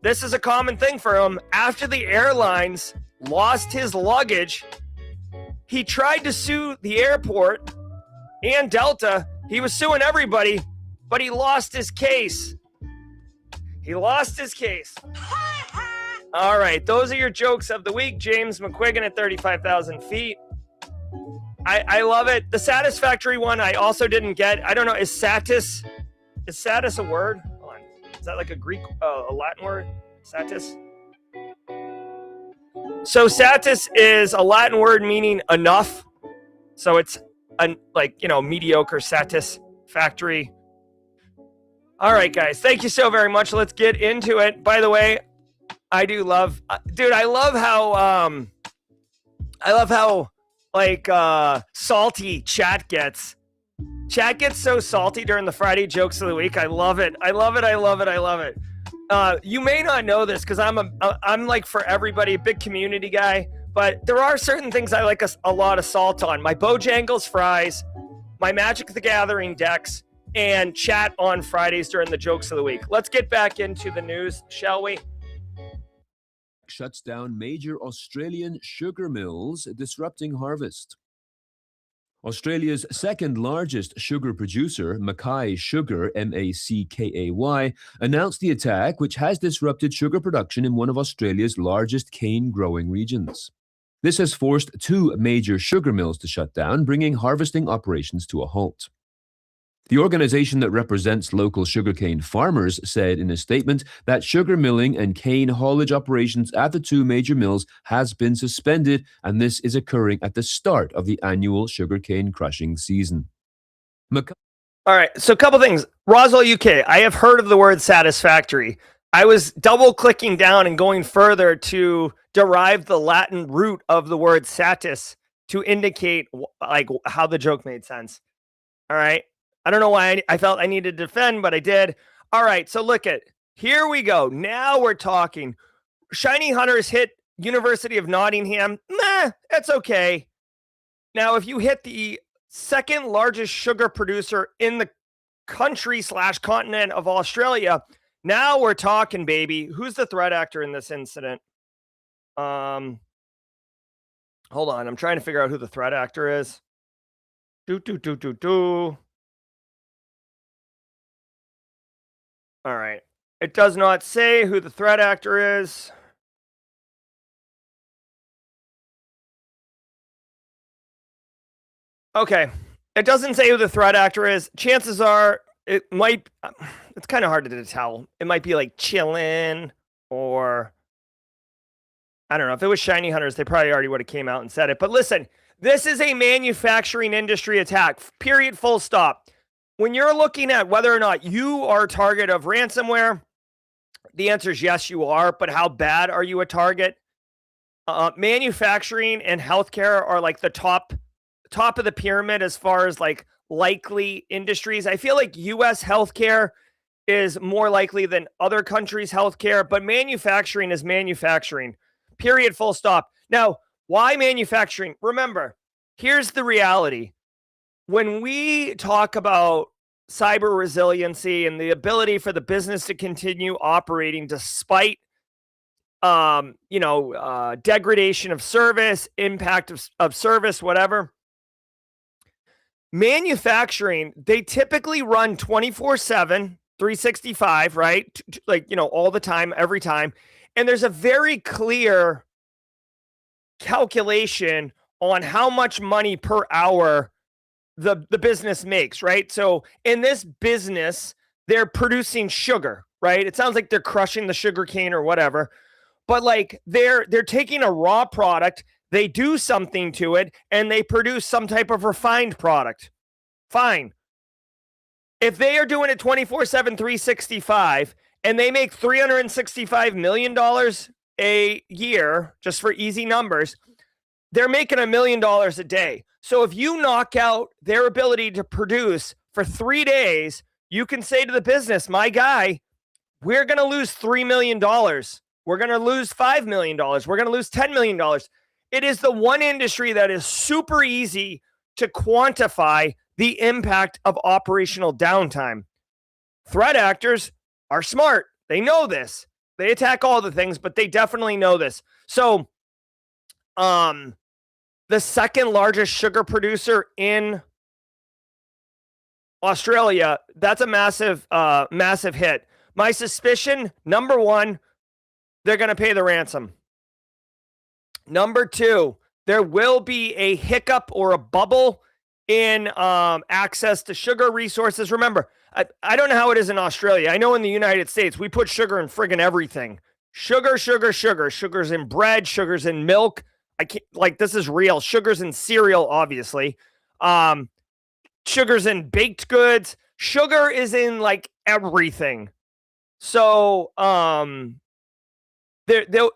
This is a common thing for him. After the airlines lost his luggage, he tried to sue the airport and Delta. He was suing everybody, but he lost his case. All right, those are your jokes of the week. James McQuiggan at 35,000 feet. I love it. The Satisfactory one I also didn't get. I don't know. Is satis a word? Hold on. Is that like a Greek, a Latin word? Satis? So satis is a Latin word meaning enough. So it's mediocre satisfactory. All right, guys. Thank you so very much. Let's get into it. By the way, I do love, dude. I love how salty chat gets. Chat gets so salty during the Friday jokes of the week. I love it. You may not know this because I'm like for everybody a big community guy, but there are certain things I like a lot of salt on. My Bojangles fries, my Magic the Gathering decks, and chat on Fridays during the jokes of the week. Let's get back into the news, shall we? Shuts down major Australian sugar mills, disrupting harvest. Australia's second largest sugar producer, Mackay Sugar, Mackay, announced the attack, which has disrupted sugar production in one of Australia's largest cane growing regions. This has forced two major sugar mills to shut down, bringing harvesting operations to a halt. The organization that represents local sugarcane farmers said in a statement that sugar milling and cane haulage operations at the two major mills has been suspended, and this is occurring at the start of the annual sugarcane crushing season. All right, so a couple things. Roswell, UK, I have heard of the word satisfactory. I was double-clicking down and going further to derive the Latin root of the word satis to indicate like how the joke made sense. All right. I don't know why I felt I needed to defend, but I did. All right, so look at, here we go. Now we're talking. Shiny Hunters hit University of Nottingham. It's okay. Now, if you hit the second largest sugar producer in the country/continent of Australia, now we're talking, baby. Who's the threat actor in this incident? Hold on. I'm trying to figure out who the threat actor is. All right. It does not say who the threat actor is. Okay. It doesn't say who the threat actor is. Chances are it might, it's kind of hard to tell. It might be like Chillin' or I don't know. If it was Shiny Hunters, they probably already would have came out and said it. But listen, this is a manufacturing industry attack. Period. Full stop. When you're looking at whether or not you are a target of ransomware, the answer is yes, you are. But how bad are you a target? Manufacturing and healthcare are like the top of the pyramid as far as like likely industries. I feel like U.S. healthcare is more likely than other countries' healthcare, but manufacturing is manufacturing. Period. Full stop. Now, why manufacturing? Remember, here's the reality. When we talk about cyber resiliency and the ability for the business to continue operating despite, degradation of service, impact of service, whatever, manufacturing, they typically run 24/7, 365, right? All the time, every time. And there's a very clear calculation on how much money per hour the business makes, right? So in this business, they're producing sugar, right? It sounds like they're crushing the sugar cane or whatever, but like they're taking a raw product, they do something to it, and they produce some type of refined product. Fine. If they are doing it 24/7, 365, and they make $365 million a year, just for easy numbers, they're making $1 million a day. So if you knock out their ability to produce for 3 days, you can say to the business, my guy, we're going to lose $3 million. We're going to lose $5 million. We're going to lose $10 million. It is the one industry that is super easy to quantify the impact of operational downtime. Threat actors are smart. They know this. They attack all the things, but they definitely know this. So, the second largest sugar producer in Australia, that's a massive, massive hit. My suspicion, number one, they're going to pay the ransom. Number two, there will be a hiccup or a bubble in access to sugar resources. Remember, I don't know how it is in Australia. I know in the United States, we put sugar in friggin' everything. Sugar, sugar, sugar. Sugar's in bread, sugar's in milk. I can't, like, this is real. Sugar's in cereal, obviously. Sugar's in baked goods. Sugar is in like everything. So, there'll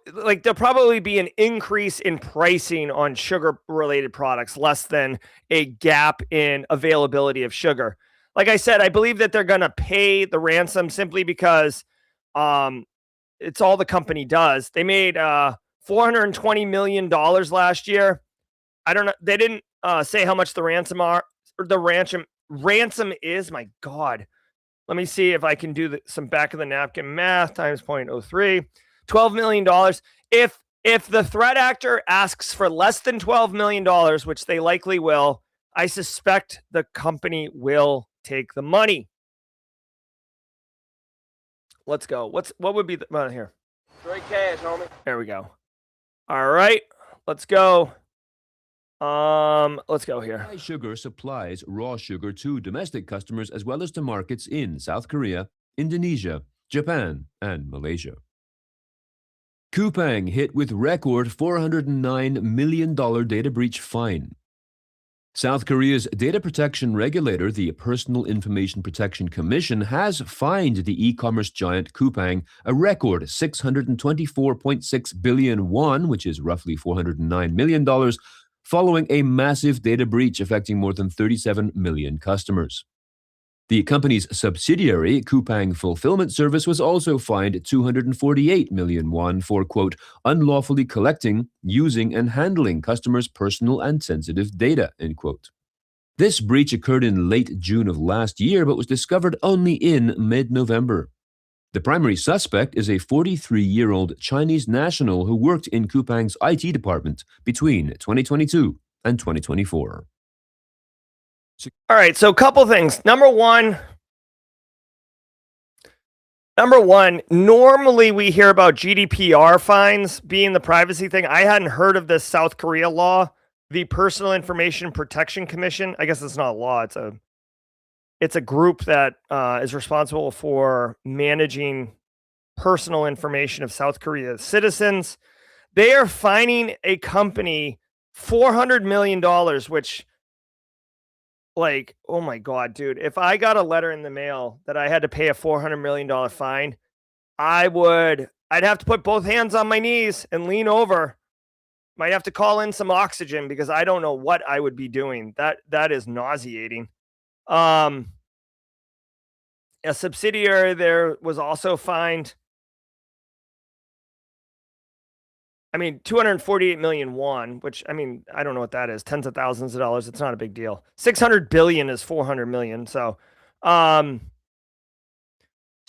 probably be an increase in pricing on sugar-related products, less than a gap in availability of sugar. Like I said, I believe that they're going to pay the ransom simply because it's all the company does. They made $420 million last year. I don't know. They didn't say how much the ransom is. My God. Let me see if I can do some back of the napkin math times 0.03. $12 million. If the threat actor asks for less than $12 million, which they likely will, I suspect the company will take the money. Let's go. What would be the here? Straight cash, homie. There we go. All right. Let's go. Let's go here. Sugar supplies raw sugar to domestic customers as well as to markets in South Korea, Indonesia, Japan, and Malaysia. Coupang hit with record $409 million data breach fine. South Korea's data protection regulator, the Personal Information Protection Commission, has fined the e-commerce giant Coupang a record 624.6 billion won, which is roughly $409 million, following a massive data breach affecting more than 37 million customers. The company's subsidiary, Coupang Fulfillment Service, was also fined 248 million won for, quote, unlawfully collecting, using, and handling customers' personal and sensitive data, end quote. This breach occurred in late June of last year, but was discovered only in mid-November. The primary suspect is a 43-year-old Chinese national who worked in Coupang's IT department between 2022 and 2024. All right, so a couple things. Number one, normally we hear about GDPR fines being the privacy thing. I hadn't heard of this South Korea law, the Personal Information Protection Commission. I guess it's not a law. It's a group that is responsible for managing personal information of South Korea's citizens. They are fining a company $400 million, which, like, oh my God, dude, if I got a letter in the mail that I had to pay a $400 million fine, I'd have to put both hands on my knees and lean over. Might have to call in some oxygen because I don't know what I would be doing. That is nauseating. A subsidiary there was also fined, 248 million won, which, I don't know what that is. Tens of thousands of dollars. It's not a big deal. 600 billion is 400 million. So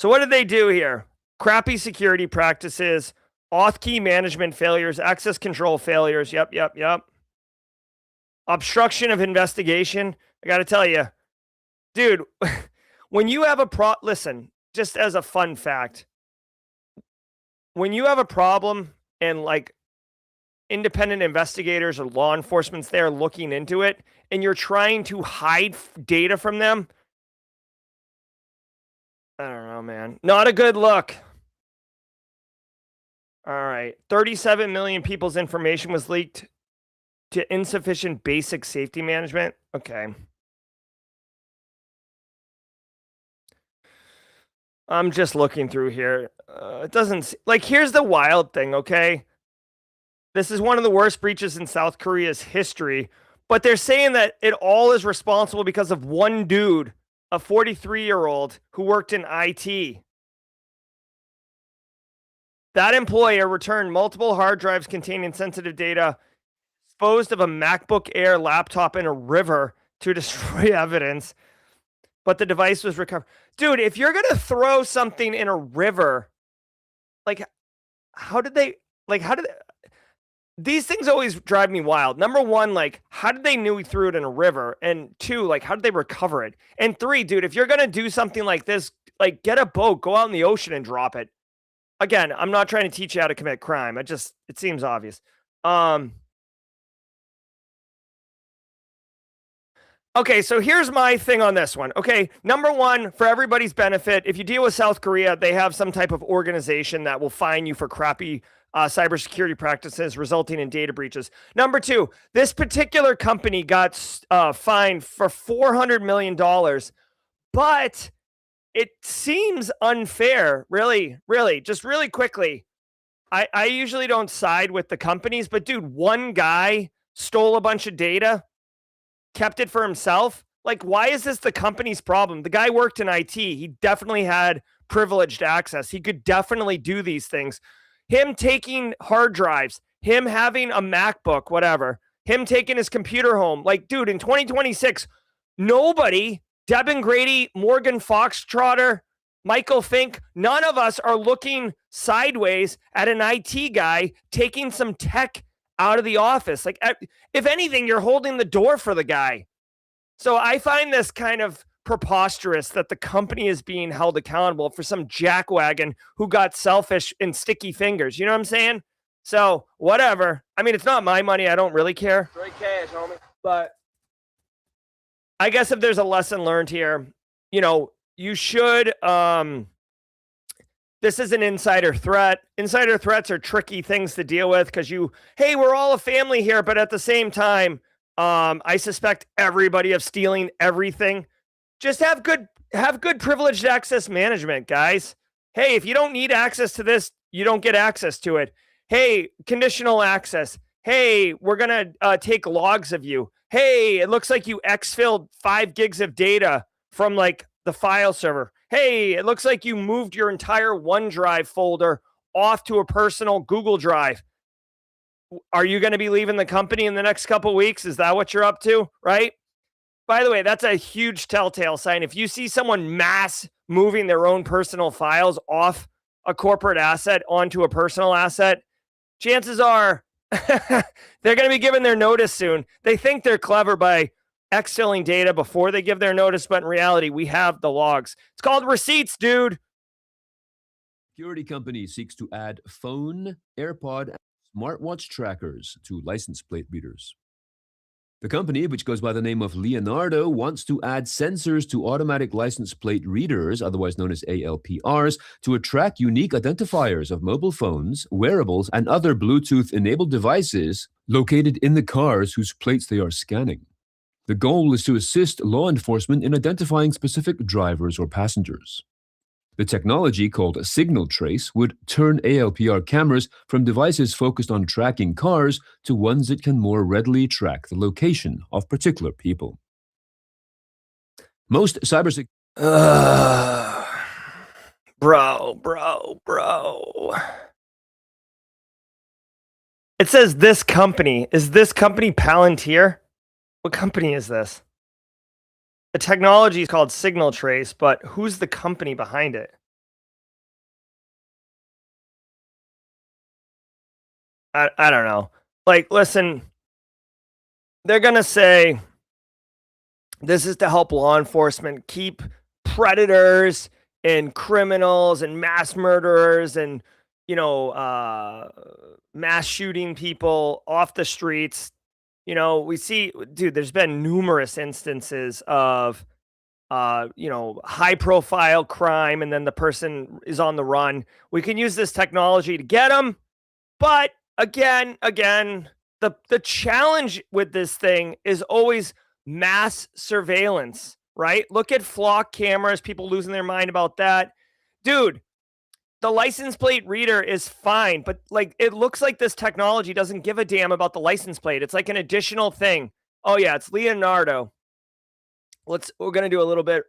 what did they do here? Crappy security practices, auth key management failures, access control failures. Yep. Obstruction of investigation. I got to tell you, dude, when you have listen, just as a fun fact, when you have a problem and like independent investigators or law enforcement's there looking into it, and you're trying to hide data from them. I don't know, man. Not a good look. All right. 37 million people's information was leaked to insufficient basic safety management. Okay. I'm just looking through here. It doesn't like, here's the wild thing, okay? This is one of the worst breaches in South Korea's history, but they're saying that it all is responsible because of one dude, a 43-year-old who worked in IT. That employer returned multiple hard drives containing sensitive data, disposed of a MacBook Air laptop in a river to destroy evidence, but the device was recovered. Dude, if you're going to throw something in a river, like, how did these things always drive me wild. Number one, like, how did they knew he threw it in a river? And two, like, how did they recover it? And three, dude, if you're going to do something like this, like, get a boat, go out in the ocean and drop it. Again, I'm not trying to teach you how to commit crime. It seems obvious. Okay, so here's my thing on this one. Okay, number one, for everybody's benefit, if you deal with South Korea, they have some type of organization that will fine you for crappy cybersecurity practices resulting in data breaches. Number two, this particular company got fined for $400 million, but it seems unfair, really, just really quickly. I usually don't side with the companies, but dude, one guy stole a bunch of data, kept it for himself. Like, why is this the company's problem? The guy worked in IT. He definitely had privileged access. He could definitely do these things. Him taking hard drives, him having a MacBook, whatever, him taking his computer home. Like, dude, in 2026, nobody, Devin Grady, Morgan Foxtrotter, Michael Fink, none of us are looking sideways at an IT guy taking some tech out of the office. Like, if anything, you're holding the door for the guy. So I find this kind of preposterous that the company is being held accountable for some jackwagon who got selfish and sticky fingers. You know what I'm saying? So whatever. I mean, it's not my money. I don't really care. Straight cash, homie. But I guess if there's a lesson learned here, you know, you should, this is an insider threat. Insider threats are tricky things to deal with because hey, we're all a family here, but at the same time, I suspect everybody of stealing everything. Just have good privileged access management, guys. Hey, if you don't need access to this, you don't get access to it. Hey, conditional access. Hey, we're going to take logs of you. Hey, it looks like you exfilled 5 gigs of data from like the file server. Hey, it looks like you moved your entire OneDrive folder off to a personal Google Drive. Are you going to be leaving the company in the next couple weeks? Is that what you're up to? Right? By the way, that's a huge telltale sign. If you see someone mass moving their own personal files off a corporate asset onto a personal asset, chances are they're going to be given their notice soon. They think they're clever by exfilling data before they give their notice, but in reality, we have the logs. It's called receipts, dude. Security company seeks to add phone, AirPod, and smartwatch trackers to license plate readers. The company, which goes by the name of Leonardo, wants to add sensors to automatic license plate readers, otherwise known as ALPRs, to attract unique identifiers of mobile phones, wearables, and other Bluetooth-enabled devices located in the cars whose plates they are scanning. The goal is to assist law enforcement in identifying specific drivers or passengers. The technology, called signal trace, would turn ALPR cameras from devices focused on tracking cars to ones that can more readily track the location of particular people. Most cybersecurity... Bro. It says this company. Is this company Palantir? What company is this? The technology is called Signal Trace, but who's the company behind it? I don't know. Like, listen, they're going to say this is to help law enforcement keep predators and criminals and mass murderers and, mass shooting people off the streets. We see, dude, there's been numerous instances of, high profile crime, and then the person is on the run. We can use this technology to get them. But again, the challenge with this thing is always mass surveillance, right? Look at flock cameras, people losing their mind about that. Dude, the license plate reader is fine, but like it looks like this technology doesn't give a damn about the license plate. It's like an additional thing. Oh yeah, it's Leonardo. We're going to do a little bit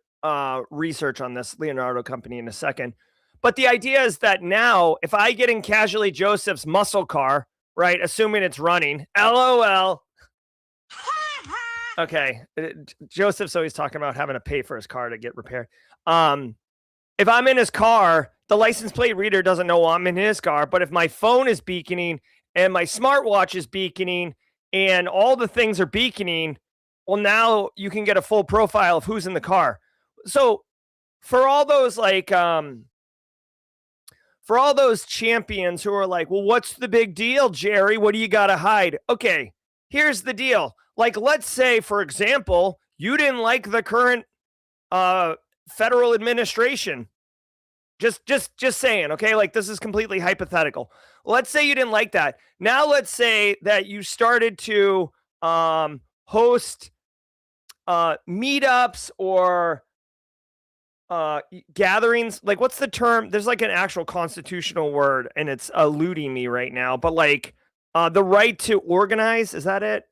research on this Leonardo company in a second. But the idea is that now, if I get in Casually Joseph's muscle car, right, assuming it's running, LOL. Okay, Joseph's always talking about having to pay for his car to get repaired. If I'm in his car, the license plate reader doesn't know I'm in his car. But if my phone is beaconing and my smartwatch is beaconing and all the things are beaconing, well, now you can get a full profile of who's in the car. So for all those for all those champions who are like, well, what's the big deal, Jerry? What do you got to hide? Okay, here's the deal. Like, let's say, for example, you didn't like the current federal administration. Just saying, okay? Like, this is completely hypothetical. Let's say you didn't like that. Now let's say that you started to host meetups or gatherings. Like, what's the term? There's like an actual constitutional word, and it's eluding me right now. But like, the right to organize, is that it?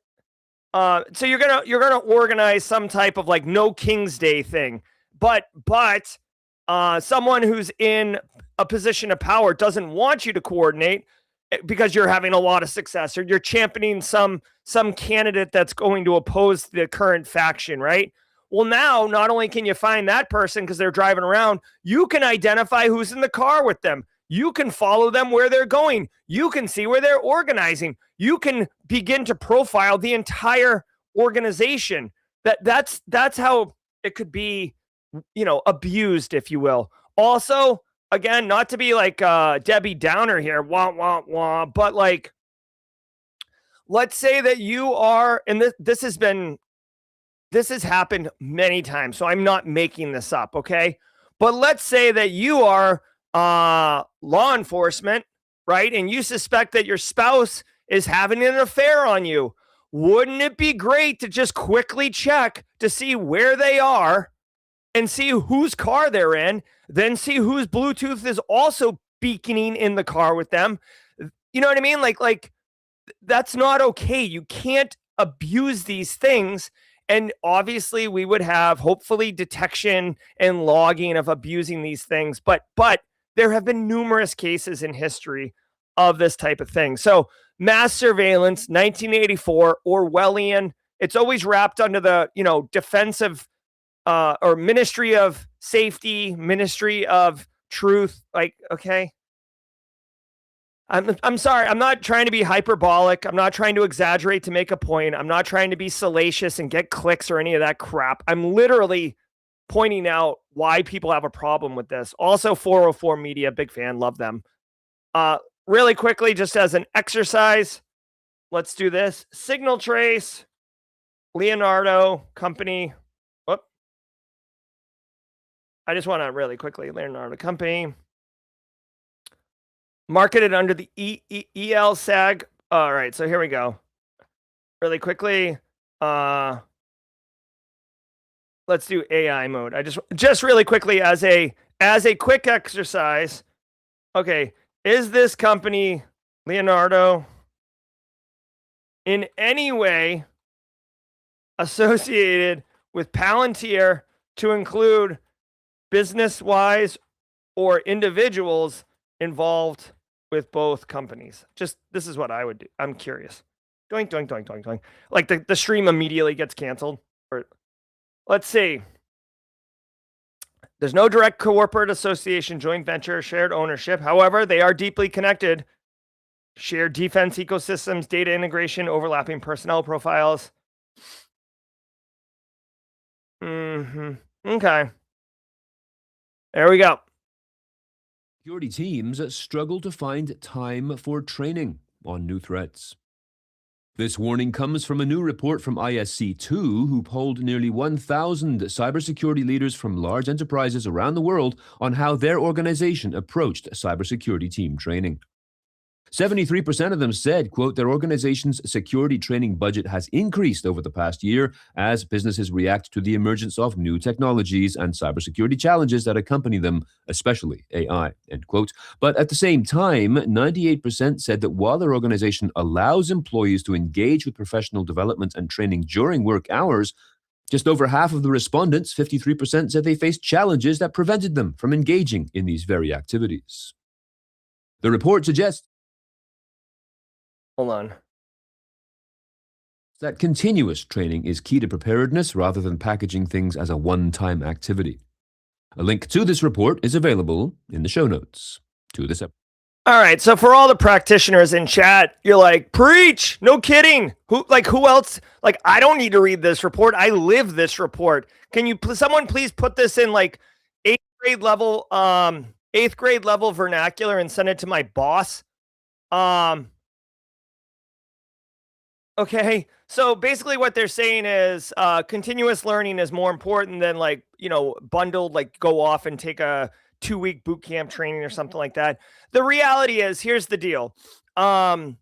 So you're gonna organize some type of like No King's Day thing, but someone who's in a position of power doesn't want you to coordinate because you're having a lot of success, or you're championing some candidate that's going to oppose the current faction, right? Well, now not only can you find that person because they're driving around, you can identify who's in the car with them. You can follow them where they're going. You can see where they're organizing. You can begin to profile the entire organization. That's how it could be, abused, if you will. Also, again, not to be like Debbie Downer here, wah, wah, wah, but like, let's say that you are, and this has happened many times, so I'm not making this up, okay? But let's say that you are law enforcement, right? And you suspect that your spouse is having an affair on you. Wouldn't it be great to just quickly check to see where they are and see whose car they're in, then see whose Bluetooth is also beaconing in the car with them? You know what I mean? Like that's not okay. You can't abuse these things. And obviously we would have hopefully detection and logging of abusing these things. But there have been numerous cases in history of this type of thing. So mass surveillance, 1984, Orwellian. It's always wrapped under the, defensive or Ministry of Safety, Ministry of Truth. Like, okay. I'm sorry. I'm not trying to be hyperbolic. I'm not trying to exaggerate to make a point. I'm not trying to be salacious and get clicks or any of that crap. I'm literally pointing out why people have a problem with this. Also, 404 Media, big fan, love them. Really quickly, just as an exercise, let's do this. Signal Trace, Leonardo company. Whoop. I just want to really quickly, Leonardo company. Marketed under the ELSAG. All right, so here we go. Really quickly. Let's do AI mode. I just really quickly as a quick exercise. Okay, is this company Leonardo in any way associated with Palantir to include business-wise or individuals involved with both companies? Just, this is what I would do. I'm curious. Doink, doink, doink, doink, doink. Like the stream immediately gets canceled. Or let's see. There's no direct corporate association, joint venture, shared ownership. However, they are deeply connected. Shared defense ecosystems, data integration, overlapping personnel profiles. Okay. There we go. Security teams struggle to find time for training. on new threats. This warning comes from a new report from ISC2, who polled nearly 1,000 cybersecurity leaders from large enterprises around the world on how their organization approached cybersecurity team training. 73% of them said, quote, their organization's security training budget has increased over the past year as businesses react to the emergence of new technologies and cybersecurity challenges that accompany them, especially AI, end quote. But at the same time, 98% said that while their organization allows employees to engage with professional development and training during work hours, just over half of the respondents, 53%, said they faced challenges that prevented them from engaging in these very activities. The report suggests Hold on. that continuous training is key to preparedness rather than packaging things as a one-time activity. A link to this report is available in the show notes to this episode. All right, so for all the practitioners in chat, you're like, preach, no kidding. Who else? Like, I don't need to read this report. I live this report. Can you, someone please put this in like eighth grade level vernacular and send it to my boss? Okay, so basically what they're saying is continuous learning is more important than like, bundled, like go off and take a 2-week boot camp training or something like that. The reality is, here's the deal. The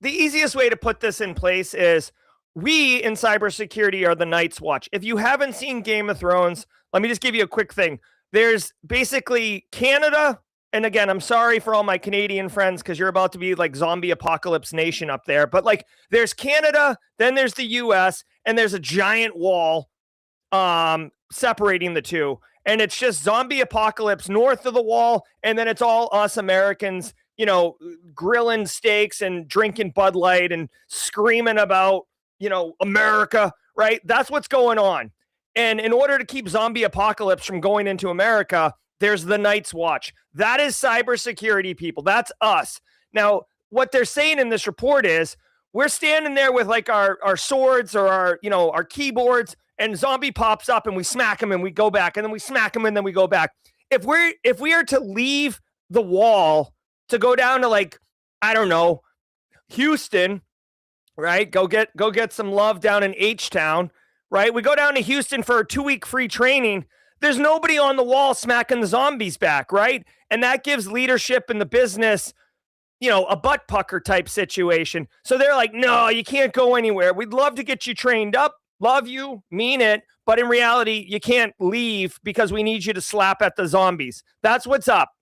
easiest way to put this in place is we in cybersecurity are the Night's Watch. If you haven't seen Game of Thrones, let me just give you a quick thing. There's basically Canada. And again, I'm sorry for all my Canadian friends because you're about to be like zombie apocalypse nation up there. But like there's Canada, then there's the US, and there's a giant wall separating the two. And it's just zombie apocalypse north of the wall. And then it's all us Americans, grilling steaks and drinking Bud Light and screaming about, America, right? That's what's going on. And in order to keep zombie apocalypse from going into America, there's the Night's Watch. That is cybersecurity, people. That's us. Now, what they're saying in this report is we're standing there with like our swords or our keyboards, and zombie pops up and we smack him and we go back, and then we smack him and then we go back. If we are to leave the wall to go down to like, I don't know, Houston, right? Go get some love down in H-Town, right? We go down to Houston for a 2-week free training. There's nobody on the wall smacking the zombies back, right? And that gives leadership in the business, a butt pucker type situation. So they're like, no, you can't go anywhere. We'd love to get you trained up. Love you, mean it. But in reality, you can't leave because we need you to slap at the zombies. That's what's up.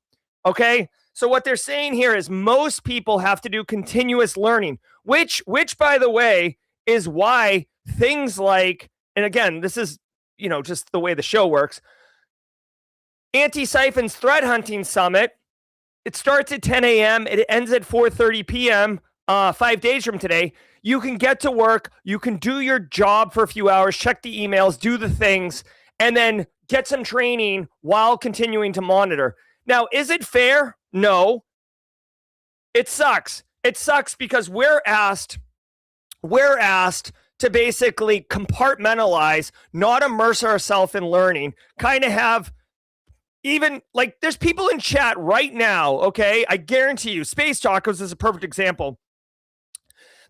Okay? So what they're saying here is most people have to do continuous learning, which by the way, is why things like, and again, this is just the way the show works. Anti-Siphon's Threat Hunting Summit. It starts at 10 a.m. It ends at 4:30 p.m. 5 days from today. You can get to work. You can do your job for a few hours, check the emails, do the things, and then get some training while continuing to monitor. Now, is it fair? No. It sucks. It sucks because we're asked to basically compartmentalize, not immerse ourselves in learning, kind of have even like there's people in chat right now, okay? I guarantee you, Space Tacos is a perfect example.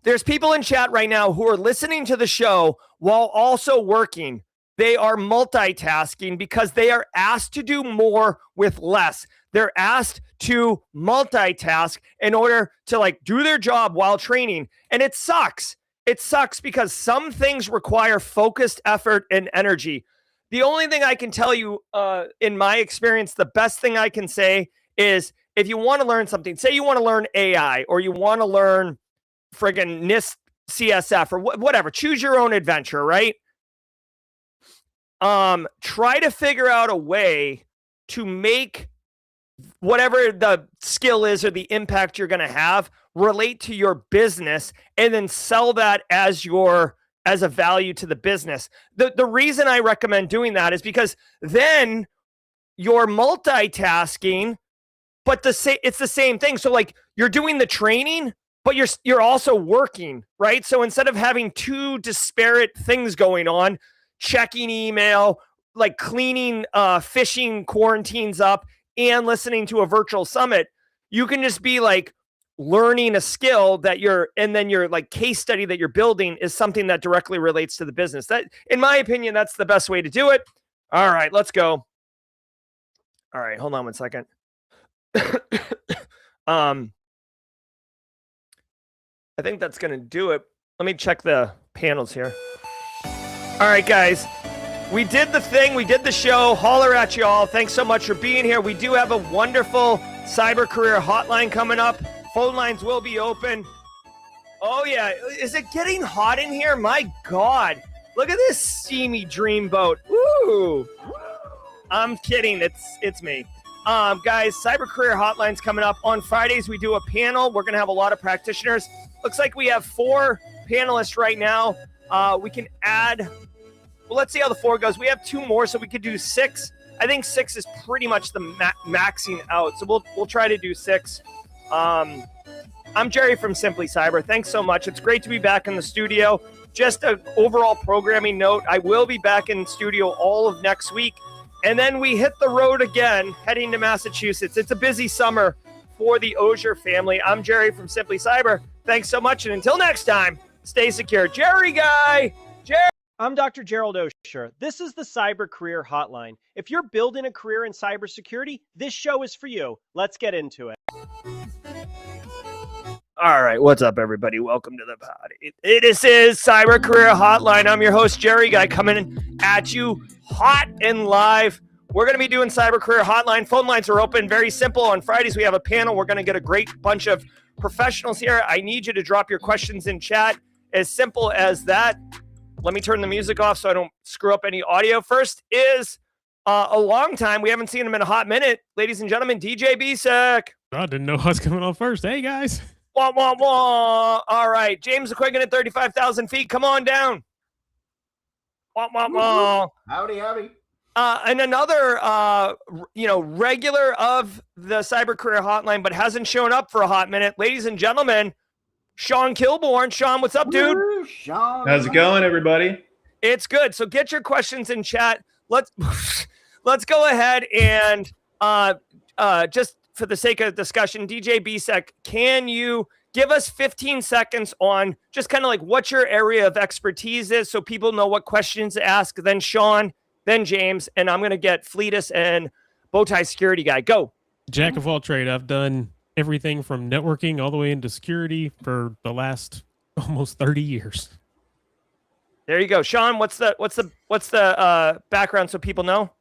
There's people in chat right now who are listening to the show while also working. They are multitasking because they are asked to do more with less. They're asked to multitask in order to like do their job while training. And it sucks. It sucks because some things require focused effort and energy. The only thing I can tell you, in my experience, the best thing I can say is if you want to learn something, say you want to learn AI or you want to learn friggin' NIST CSF or whatever, choose your own adventure, right? Try to figure out a way to make whatever the skill is or the impact you're going to have relate to your business and then sell that as a value to the business. The reason I recommend doing that is because then you're multitasking, but it's the same thing. So like you're doing the training, but you're also working, right? So instead of having two disparate things going on, checking email, like cleaning phishing quarantines up, and listening to a virtual summit, you can just be like learning a skill that and then your like case study that you're building is something that directly relates to the business. That, in my opinion, that's the best way to do it. All right, let's go. All right, hold on 1 second. I think that's going to do it. Let me check the panels here. All right, guys. We did the thing. We did the show. Holler at you all. Thanks so much for being here. We do have a wonderful cyber career hotline coming up. Phone lines will be open. Oh, yeah. Is it getting hot in here? My God. Look at this steamy dreamboat. Woo. I'm kidding. It's me. Guys, cyber career hotline's coming up. On Fridays, we do a panel. We're going to have a lot of practitioners. Looks like we have 4 panelists right now. We can add... Well, let's see how the 4 goes. We have 2 more, so we could do 6. I think 6 is pretty much the maxing out. So we'll try to do 6. I'm Jerry from Simply Cyber. Thanks so much. It's great to be back in the studio. Just an overall programming note. I will be back in studio all of next week. And then we hit the road again, heading to Massachusetts. It's a busy summer for the Auger family. I'm Jerry from Simply Cyber. Thanks so much. And until next time, stay secure. Jerry guy. Jerry. I'm Dr. Gerald Auger. This is the Cyber Career Hotline. If you're building a career in cybersecurity, this show is for you. Let's get into it. All right, what's up, everybody? Welcome to the pod. This is Cyber Career Hotline. I'm your host, Jerry Guy, coming at you hot and live. We're going to be doing Cyber Career Hotline. Phone lines are open. Very simple. On Fridays, we have a panel. We're going to get a great bunch of professionals here. I need you to drop your questions in chat. As simple as that. Let me turn the music off so I don't screw up any audio. First is a long time. We haven't seen him in a hot minute. Ladies and gentlemen, DJ Bisek. I didn't know I was coming on first. Hey, guys. Wah, wah, wah. All right. James McQuiggan at 35,000 feet. Come on down. Wah, wah, wah. Howdy, howdy. And another, regular of the Cyber Career Hotline, but hasn't shown up for a hot minute. Ladies and gentlemen, Sean Kilborn. Sean, what's up, dude? Woo, Sean. How's it going, everybody? It's good. So get your questions in chat. Let's go ahead and just for the sake of discussion, DJ Bisek, can you give us 15 seconds on just kind of like what your area of expertise is so people know what questions to ask? Then Sean, then James, and I'm going to get Fleetus and Bowtie Security Guy. Go. Jack of all trade. I've done everything from networking all the way into security for the last almost 30 years. There you go. Sean, what's the background so people know?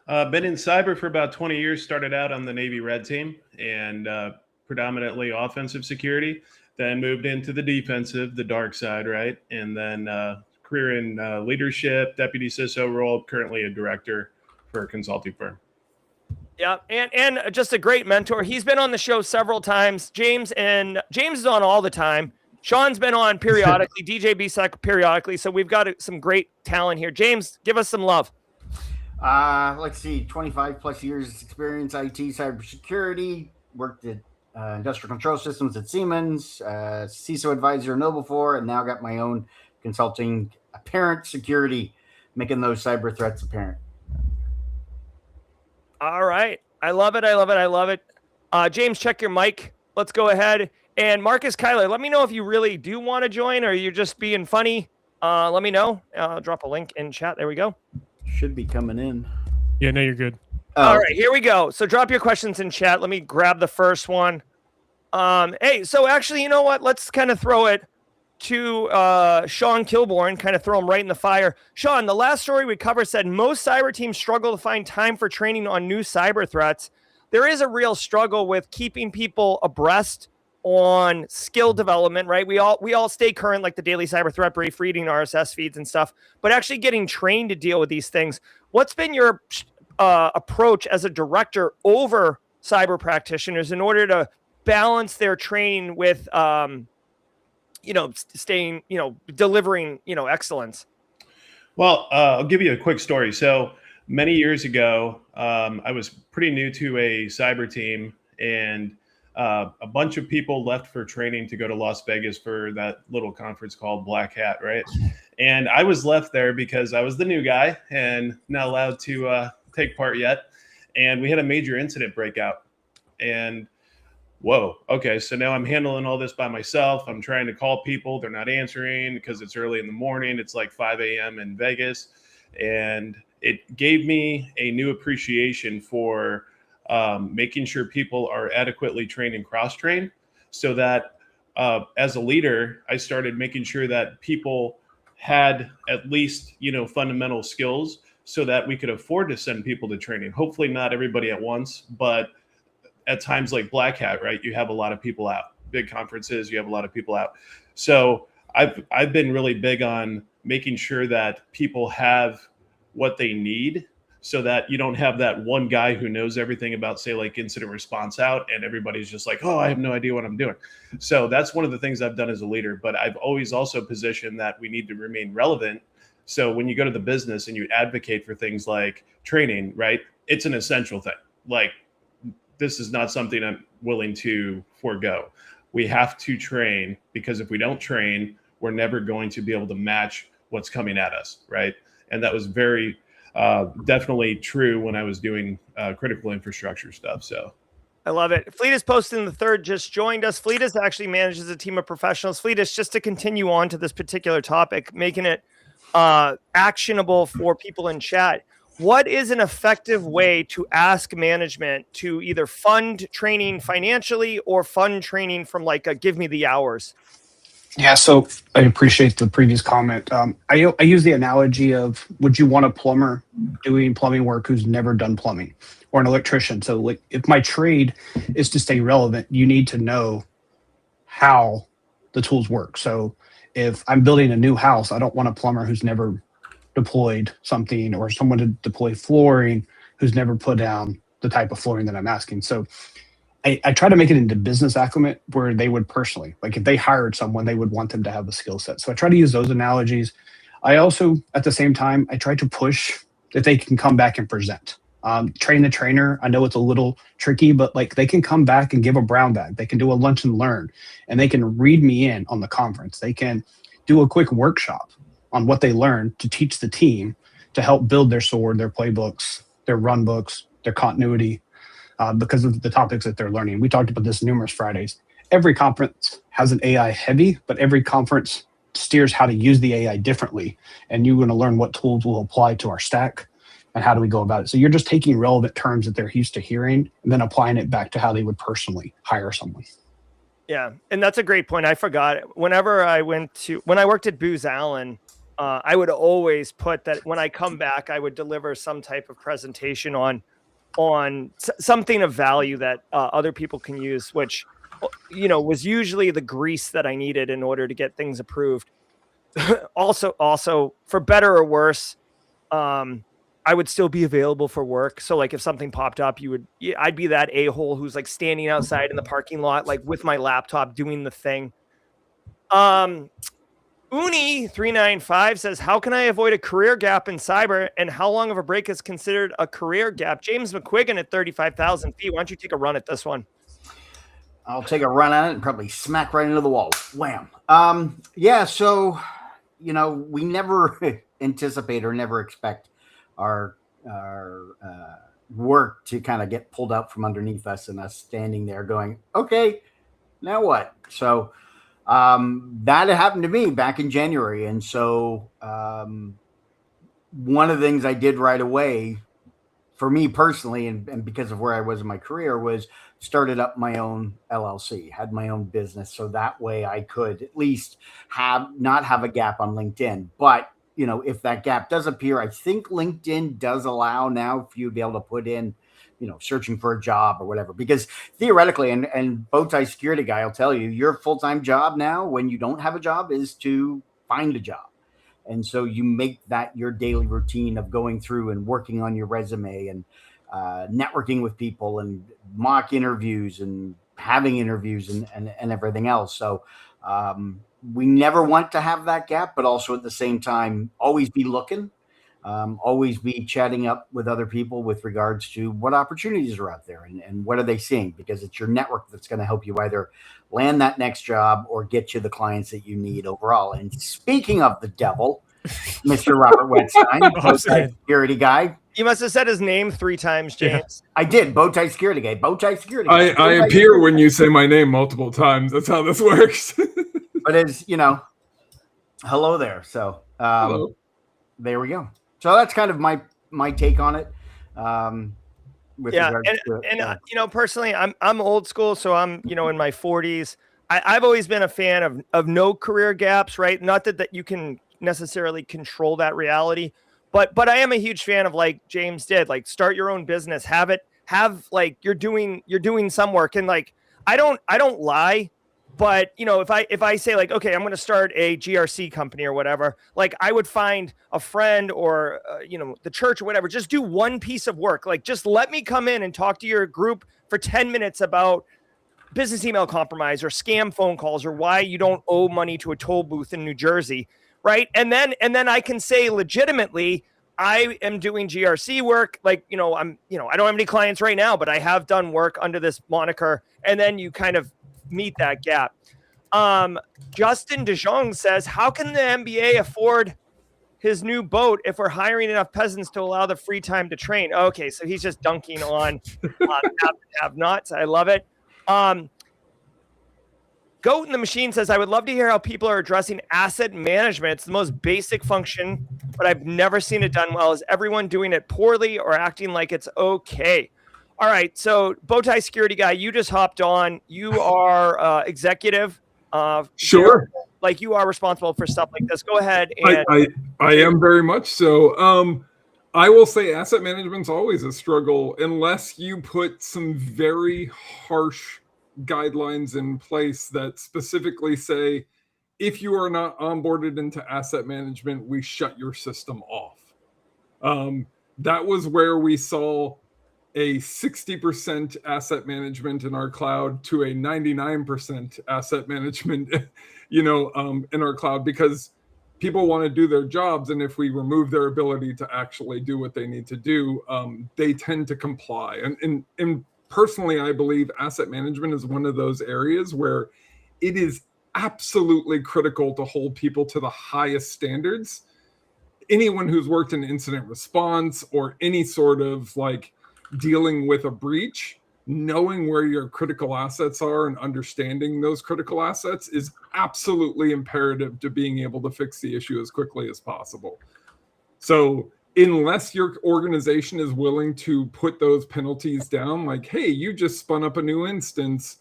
Been in cyber for about 20 years, started out on the Navy Red Team and predominantly offensive security, then moved into the defensive, the dark side, right? And then career in leadership, deputy CISO role, currently a director for a consulting firm. Yeah, and just a great mentor. He's been on the show several times. James is on all the time. Sean's been on periodically, DJ Bisek periodically. So we've got some great talent here. James, give us some love. Let's see, 25 plus years experience, IT, cybersecurity, worked at industrial control systems at Siemens, CISO advisor at Noble4, and now got my own consulting, apparent security, making those cyber threats apparent. All right. I love it. James, check your mic. Let's go ahead. And Marcus Kyler, let me know if you really do want to join or you're just being funny. Let me know. I'll drop a link in chat. There we go. Should be coming in. Yeah, no, you're good. All right, here we go. So drop your questions in chat. Let me grab the first one. Hey, so actually, you know what? Let's kind of throw it to Sean Kilborn, kind of throw him right in the fire. Sean, the last story we covered said most cyber teams struggle to find time for training on new cyber threats. There is a real struggle with keeping people abreast on skill development, right? We all stay current, like the daily cyber threat brief, reading RSS feeds and stuff, but actually getting trained to deal with these things. What's been your approach as a director over cyber practitioners in order to balance their training with, staying, delivering, excellence? Well, I'll give you a quick story. So many years ago, I was pretty new to a cyber team, and a bunch of people left for training to go to Las Vegas for that little conference called Black Hat, right? And I was left there because I was the new guy and not allowed to take part yet. and we had a major incident breakout. And whoa, okay, so now I'm handling all this by myself. I'm trying to call people. They're not answering because it's early in the morning. It's like 5 a.m. in Vegas. And it gave me a new appreciation for making sure people are adequately trained and cross-trained, so that as a leader, I started making sure that people had at least, fundamental skills so that we could afford to send people to training. Hopefully not everybody at once, but at times like Black Hat, right? You have a lot of people out. Big conferences, you have a lot of people out. So I've been really big on making sure that people have what they need, so that you don't have that one guy who knows everything about, say, like incident response out, and everybody's just like, oh, I have no idea what I'm doing. So that's one of the things I've done as a leader. But I've always also positioned that we need to remain relevant. So when you go to the business and you advocate for things like training, right? It's an essential thing. Like, this is not something I'm willing to forego. We have to train, because if we don't train, we're never going to be able to match what's coming at us, right? And that was very definitely true when I was doing critical infrastructure stuff. So I love it. Fleetus posted in the third just joined us. Fleetus actually manages a team of professionals. Fleetus, just to continue on to this particular topic, making it actionable for people in chat. What is an effective way to ask management to either fund training financially or fund training from like a give me the hours? Yeah, so I appreciate the previous comment. I use the analogy of, would you want a plumber doing plumbing work who's never done plumbing, or an electrician? So like, if my trade is to stay relevant, you need to know how the tools work. So if I'm building a new house, I don't want a plumber who's never deployed something, or someone to deploy flooring who's never put down the type of flooring that I'm asking. So I try to make it into business acumen where they would personally, like if they hired someone, they would want them to have the skill set. So I try to use those analogies. I also, at the same time, I try to push that they can come back and present. Train the trainer, I know it's a little tricky, but like they can come back and give a brown bag. They can do a lunch and learn, and they can read me in on the conference. They can do a quick workshop on what they learned to teach the team to help build their sword, their playbooks, their run books, their continuity, because of the topics that they're learning. We talked about this numerous Fridays. Every conference has an AI heavy, but every conference steers how to use the AI differently. And you're going to learn what tools will apply to our stack and how do we go about it. So you're just taking relevant terms that they're used to hearing and then applying it back to how they would personally hire someone. Yeah, and that's a great point. I forgot. When I worked at Booz Allen, I would always put that when I come back, I would deliver some type of presentation on something of value that other people can use, which, was usually the grease that I needed in order to get things approved. also for better or worse, I would still be available for work. So like if something popped up, I'd be that a-hole who's like standing outside in the parking lot, like with my laptop doing the thing. Uni395 says, how can I avoid a career gap in cyber, and how long of a break is considered a career gap? James McQuiggan at 35,000 feet. Why don't you take a run at this one? I'll take a run at it and probably smack right into the wall. Wham. Yeah. So, we never anticipate or never expect our work to kind of get pulled out from underneath us and us standing there going, okay, now what? So, that happened to me back in January. And so, one of the things I did right away for me personally, and because of where I was in my career, was started up my own LLC, had my own business. So that way I could at least not have a gap on LinkedIn. But, if that gap does appear, I think LinkedIn does allow now for you to be able to put in, searching for a job or whatever, because theoretically, and Bowtie Security Guy will tell you, your full-time job now when you don't have a job is to find a job. And so you make that your daily routine of going through and working on your resume and networking with people and mock interviews and having interviews and everything else. So we never want to have that gap, but also at the same time, always be looking. Always be chatting up with other people with regards to what opportunities are out there and what are they seeing, because it's your network that's going to help you either land that next job or get you the clients that you need overall. And speaking of the devil, Mr. Robert Wetstein, Oh, Bowtie security guy. You must have said his name 3 times, James. I did. Bowtie security guy. Bowtie security guy. I appear when you say my name multiple times. That's how this works. But as you know, hello there. So Hello. there we go. So that's kind of my take on it. With Yeah, regards to it. you know, personally, I'm old school, so I'm in my 40s. I've always been a fan of no career gaps, right? Not that you can necessarily control that reality, but I am a huge fan of, like James did, like start your own business, have like you're doing some work, and like I don't lie. But if I say like, okay, I'm going to start a GRC company or whatever, like I would find a friend or the church or whatever, just do one piece of work. Like just let me come in and talk to your group for 10 minutes about business email compromise or scam phone calls or why you don't owe money to a toll booth in New Jersey, right? And then I can say legitimately, I am doing GRC work. Like, I don't have any clients right now, but I have done work under this moniker. And then you kind of meet that gap. Justin DeJong says, how can the NBA afford his new boat if we're hiring enough peasants to allow the free time to train? Okay, so he's just dunking on have nots. I love it. Goat in the Machine says, I would love to hear how people are addressing asset management. It's the most basic function, but I've never seen it done well. Is everyone doing it poorly or acting like it's okay? All right, so Bowtie security guy, you just hopped on. You are executive. Sure. Like you are responsible for stuff like this. Go ahead. And I am very much so. I will say asset management's always a struggle unless you put some very harsh guidelines in place that specifically say, if you are not onboarded into asset management, we shut your system off. That was where we saw a 60% asset management in our cloud to a 99% asset management, in our cloud, because people want to do their jobs. And if we remove their ability to actually do what they need to do, they tend to comply. And personally, I believe asset management is one of those areas where it is absolutely critical to hold people to the highest standards. Anyone who's worked in incident response or any sort of like dealing with a breach, knowing where your critical assets are and understanding those critical assets is absolutely imperative to being able to fix the issue as quickly as possible. So unless your organization is willing to put those penalties down, like, hey, you just spun up a new instance,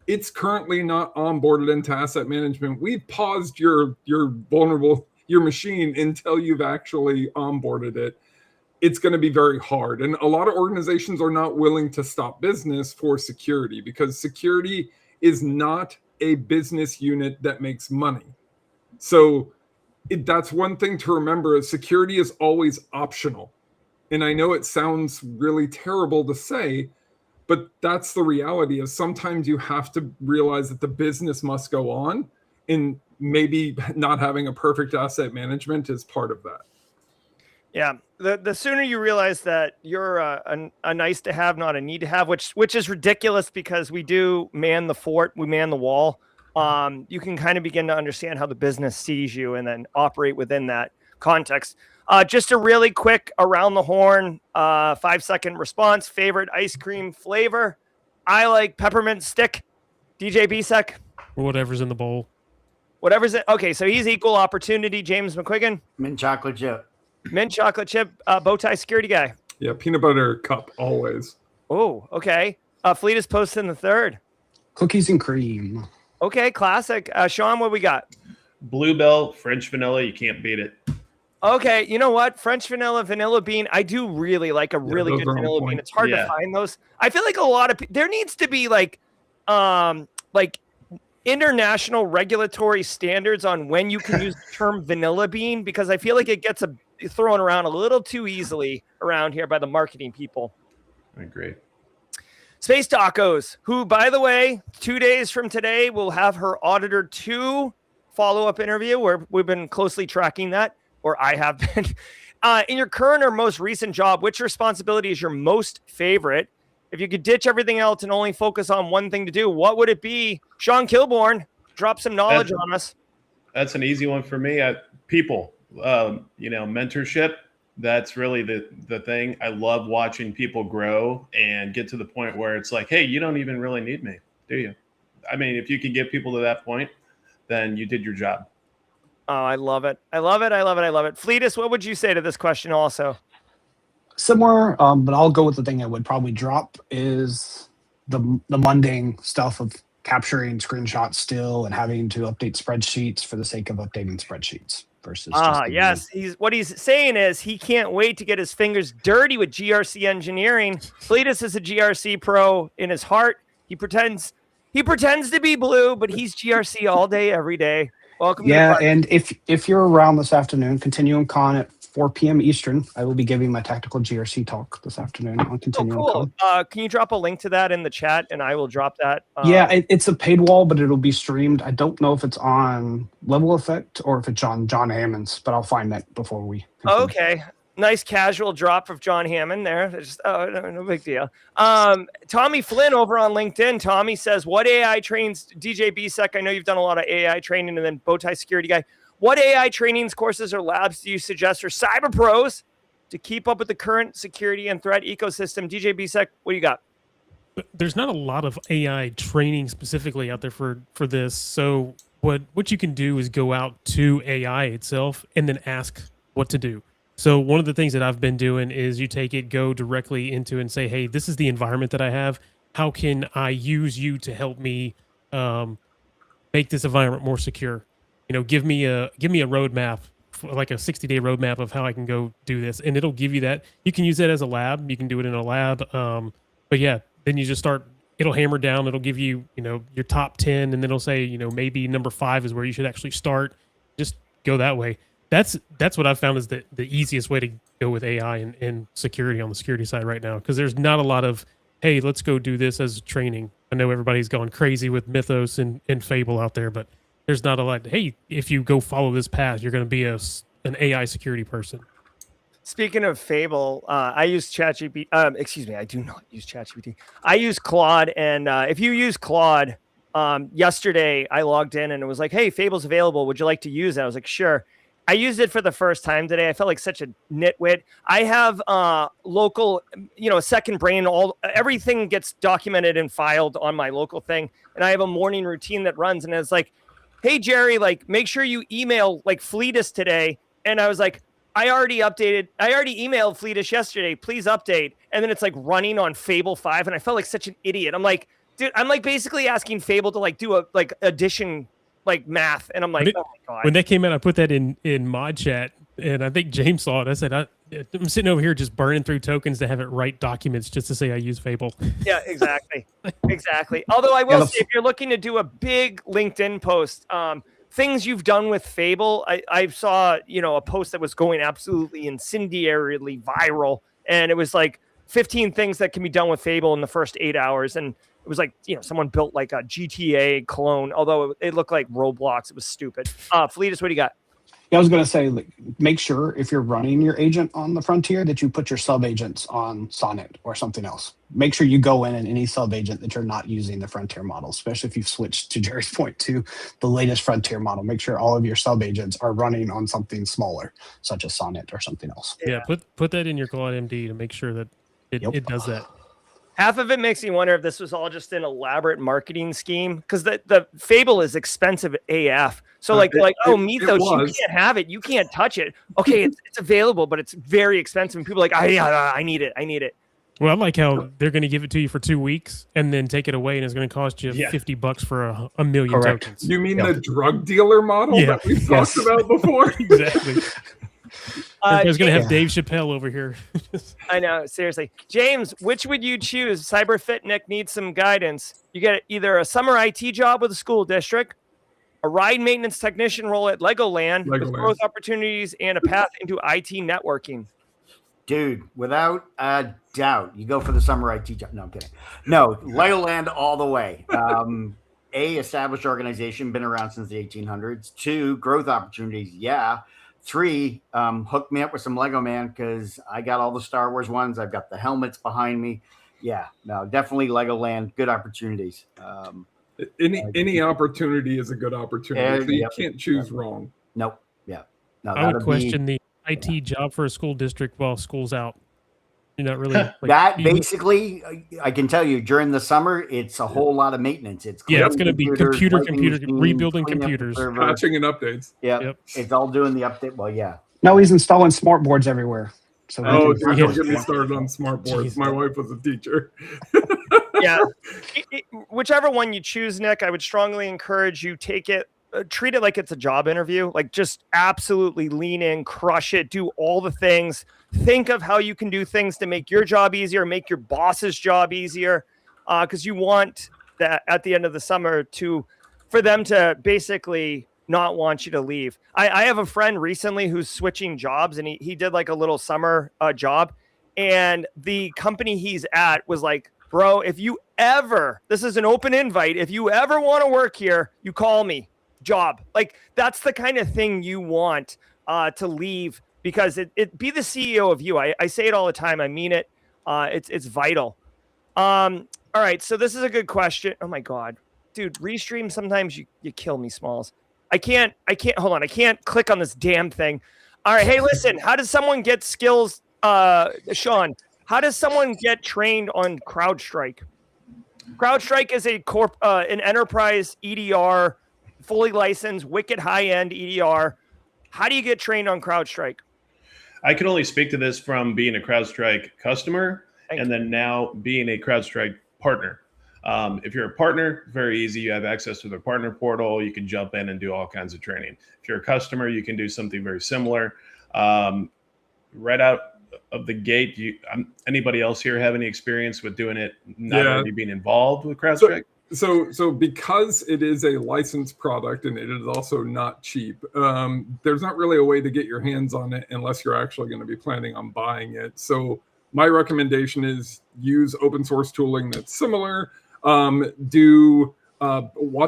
it's currently not onboarded into asset management. We've paused your machine until you've actually onboarded it. It's going to be very hard. And a lot of organizations are not willing to stop business for security because security is not a business unit that makes money. So that's one thing to remember, is security is always optional. And I know it sounds really terrible to say, but that's the reality. Is sometimes you have to realize that the business must go on, and maybe not having a perfect asset management is part of that. Yeah, the sooner you realize that you're a nice to have, not a need to have, which is ridiculous because we do man the fort, we man the wall. You can kind of begin to understand how the business sees you and then operate within that context. Just a really quick around the horn, 5-second response. Favorite ice cream flavor? I like peppermint stick. DJ Bisek? Whatever's in the bowl. Whatever's it. Okay, so he's equal opportunity. James McQuiggan? Mint chocolate chip. Mint chocolate chip. Bowtie security guy? Yeah, peanut butter cup always. Oh, okay. Fleetest post in the third. Cookies and cream. Okay, classic. Sean, what we got? Bluebell, French vanilla, you can't beat it. Okay, you know what? French vanilla bean. I do really like a really good vanilla bean. It's hard to find those. I feel like a lot of there needs to be like international regulatory standards on when you can use the term vanilla bean, because I feel like it gets thrown around a little too easily around here by the marketing people. I agree. Space Tacos, who, by the way, 2 days from today, will have her Auditor 2 follow-up interview where we've been closely tracking that, or I have been. In your current or most recent job, which responsibility is your most favorite? If you could ditch everything else and only focus on one thing to do, what would it be? Sean Kilborn, drop some knowledge on us. That's an easy one for me. People. mentorship. That's really the thing. I love watching people grow and get to the point where it's like, hey, you don't even really need me, do you? I mean, if you can get people to that point, then you did your job. Oh, I love it. I love it. I love it. I love it. Fleetus, what would you say to this question also? Similar, but I'll go with the thing I would probably drop is the mundane stuff of capturing screenshots still and having to update spreadsheets for the sake of updating spreadsheets versus yes. He's saying is he can't wait to get his fingers dirty with GRC engineering. Fleetus is a GRC pro in his heart. He pretends to be blue, but he's GRC all day, every day. Welcome to the party. And if you're around this afternoon, Continuum Con at 4 p.m. Eastern, I will be giving my tactical GRC talk this afternoon on Continuum Con. Can you drop a link to that in the chat, and I will drop that? It's a paid wall, but it'll be streamed. I don't know if it's on Level Effect or if it's on John Hammond's, but I'll find that before we continue. Okay. Nice casual drop of John Hammond there. Just, no big deal. Tommy Flynn over on LinkedIn. Tommy says, what AI trains DJ BSEC? I know you've done a lot of AI training, and then Bowtie Security Guy. What AI trainings, courses, or labs do you suggest for cyber pros to keep up with the current security and threat ecosystem? DJ BSEC, what do you got? There's not a lot of AI training specifically out there for this. So what you can do is go out to AI itself and then ask what to do. So one of the things that I've been doing is you take it, go directly into and say, hey, this is the environment that I have. How can I use you to help me make this environment more secure? Give me a roadmap, like a 60-day roadmap of how I can go do this. And it'll give you that. You can use that as a lab. You can do it in a lab. But yeah, then you just start, it'll hammer down. It'll give you, your top 10, and then it'll say, maybe number 5 is where you should actually start. Just go that way. That's what I've found is the easiest way to go with AI and security on the security side right now, because there's not a lot of, hey, let's go do this as training. I know everybody's going crazy with Mythos and Fable out there, but there's not a lot. Hey, if you go follow this path, you're going to be an AI security person. Speaking of Fable, I use ChatGPT. Excuse me, I do not use ChatGPT. I use Claude, and if you use Claude, yesterday I logged in and it was like, hey, Fable's available. Would you like to use it? I was like, sure. I used it for the first time today. I felt like such a nitwit. I have local, a second brain. Everything gets documented and filed on my local thing. And I have a morning routine that runs. And it's like, hey, Jerry, make sure you email Fleetus today. And I was like, I already emailed Fleetus yesterday. Please update. And then it's running on Fable 5. And I felt like such an idiot. I'm like, dude, I'm basically asking Fable to do a addition math, and I'm like, oh my god. When that came out, I put that in mod chat, and I think James saw it. I said, I'm sitting over here just burning through tokens to have it write documents just to say I use Fable. Yeah, exactly. Exactly. Although I will say, if you're looking to do a big LinkedIn post, things you've done with Fable, I saw, a post that was going absolutely incendiarily viral, and it was 15 things that can be done with Fable in the first 8 hours, and it was someone built a GTA clone, although it looked like Roblox. It was stupid. Fleetus, what do you got? Yeah, I was going to say, make sure if you're running your agent on the Frontier that you put your sub-agents on Sonnet or something else. Make sure you go in any sub-agent that you're not using the Frontier model, especially if you've switched, to Jerry's point, to the latest Frontier model. Make sure all of your sub-agents are running on something smaller, such as Sonnet or something else. Yeah, put that in your Claude MD to make sure that it does that. Half of it makes me wonder if this was all just an elaborate marketing scheme, because the Fable is expensive AF. So Mythos, you can't have it, you can't touch it. Okay, it's available, but it's very expensive. And people are like, I need it. Well, I like how they're going to give it to you for 2 weeks and then take it away, and it's going to cost you $50 for a million tokens. You mean the drug dealer model that we've talked about before? Exactly. I was going to have Dave Chappelle over here. I know, seriously. James, which would you choose? CyberFit Nick needs some guidance. You get either a summer IT job with a school district, a ride maintenance technician role at Legoland with growth opportunities, and a path into IT networking. Dude, without a doubt, you go for the summer IT job. No, I'm kidding. No, Legoland all the way. Established organization, been around since the 1800s. 2, growth opportunities. Yeah. 3, hook me up with some Lego Man, because I got all the Star Wars ones. I've got the helmets behind me. Yeah, no, definitely Legoland. Good opportunities. Any opportunity is a good opportunity. So you can't choose wrong. Nope. Yeah. No, I would that'd question be the IT job for a school district while school's out. You're not really like, that. you- Basically, I can tell you during the summer, it's a whole lot of maintenance. It's Yeah, it's cleaning going to be computers, wiping machines, rebuilding cleaning up the computers. server. Patching and updates. Yep. It's all doing the update. Well, yeah. No, he's installing smart boards everywhere. So he Oh, can- dude, Yeah. don't get me started on smart boards. Jeez. My wife was a teacher. Yeah. Whichever one you choose, Nick, I would strongly encourage you take it, treat it like it's a job interview. Like just absolutely lean in, crush it, do all the things. Think of how you can do things to make your job easier, make your boss's job easier, because you want that at the end of the summer for them to basically not want you to leave. I have a friend recently who's switching jobs, and he did like a little summer job, and the company he's at was like, bro, if you ever, this is an open invite, if you ever want to work here, you call me. Job. Like that's the kind of thing you want to leave, because it be the CEO of you. I say it all the time. I mean it. It's vital. All right. So this is a good question. Oh my God, dude, restream. Sometimes you kill me, Smalls. I can't hold on. I can't click on this damn thing. All right. Hey, listen, how does someone get skills? Sean, how does someone get trained on CrowdStrike? CrowdStrike is an enterprise EDR, fully licensed, wicked high-end EDR. How do you get trained on CrowdStrike? I can only speak to this from being a CrowdStrike customer and then now being a CrowdStrike partner. If you're a partner, very easy. You have access to their partner portal. You can jump in and do all kinds of training. If you're a customer, you can do something very similar. Right out of the gate, anybody else here have any experience with doing it, not already being involved with CrowdStrike? So because it is a licensed product and it is also not cheap, there's not really a way to get your hands on it unless you're actually going to be planning on buying it. So my recommendation is use open source tooling that's similar. Watch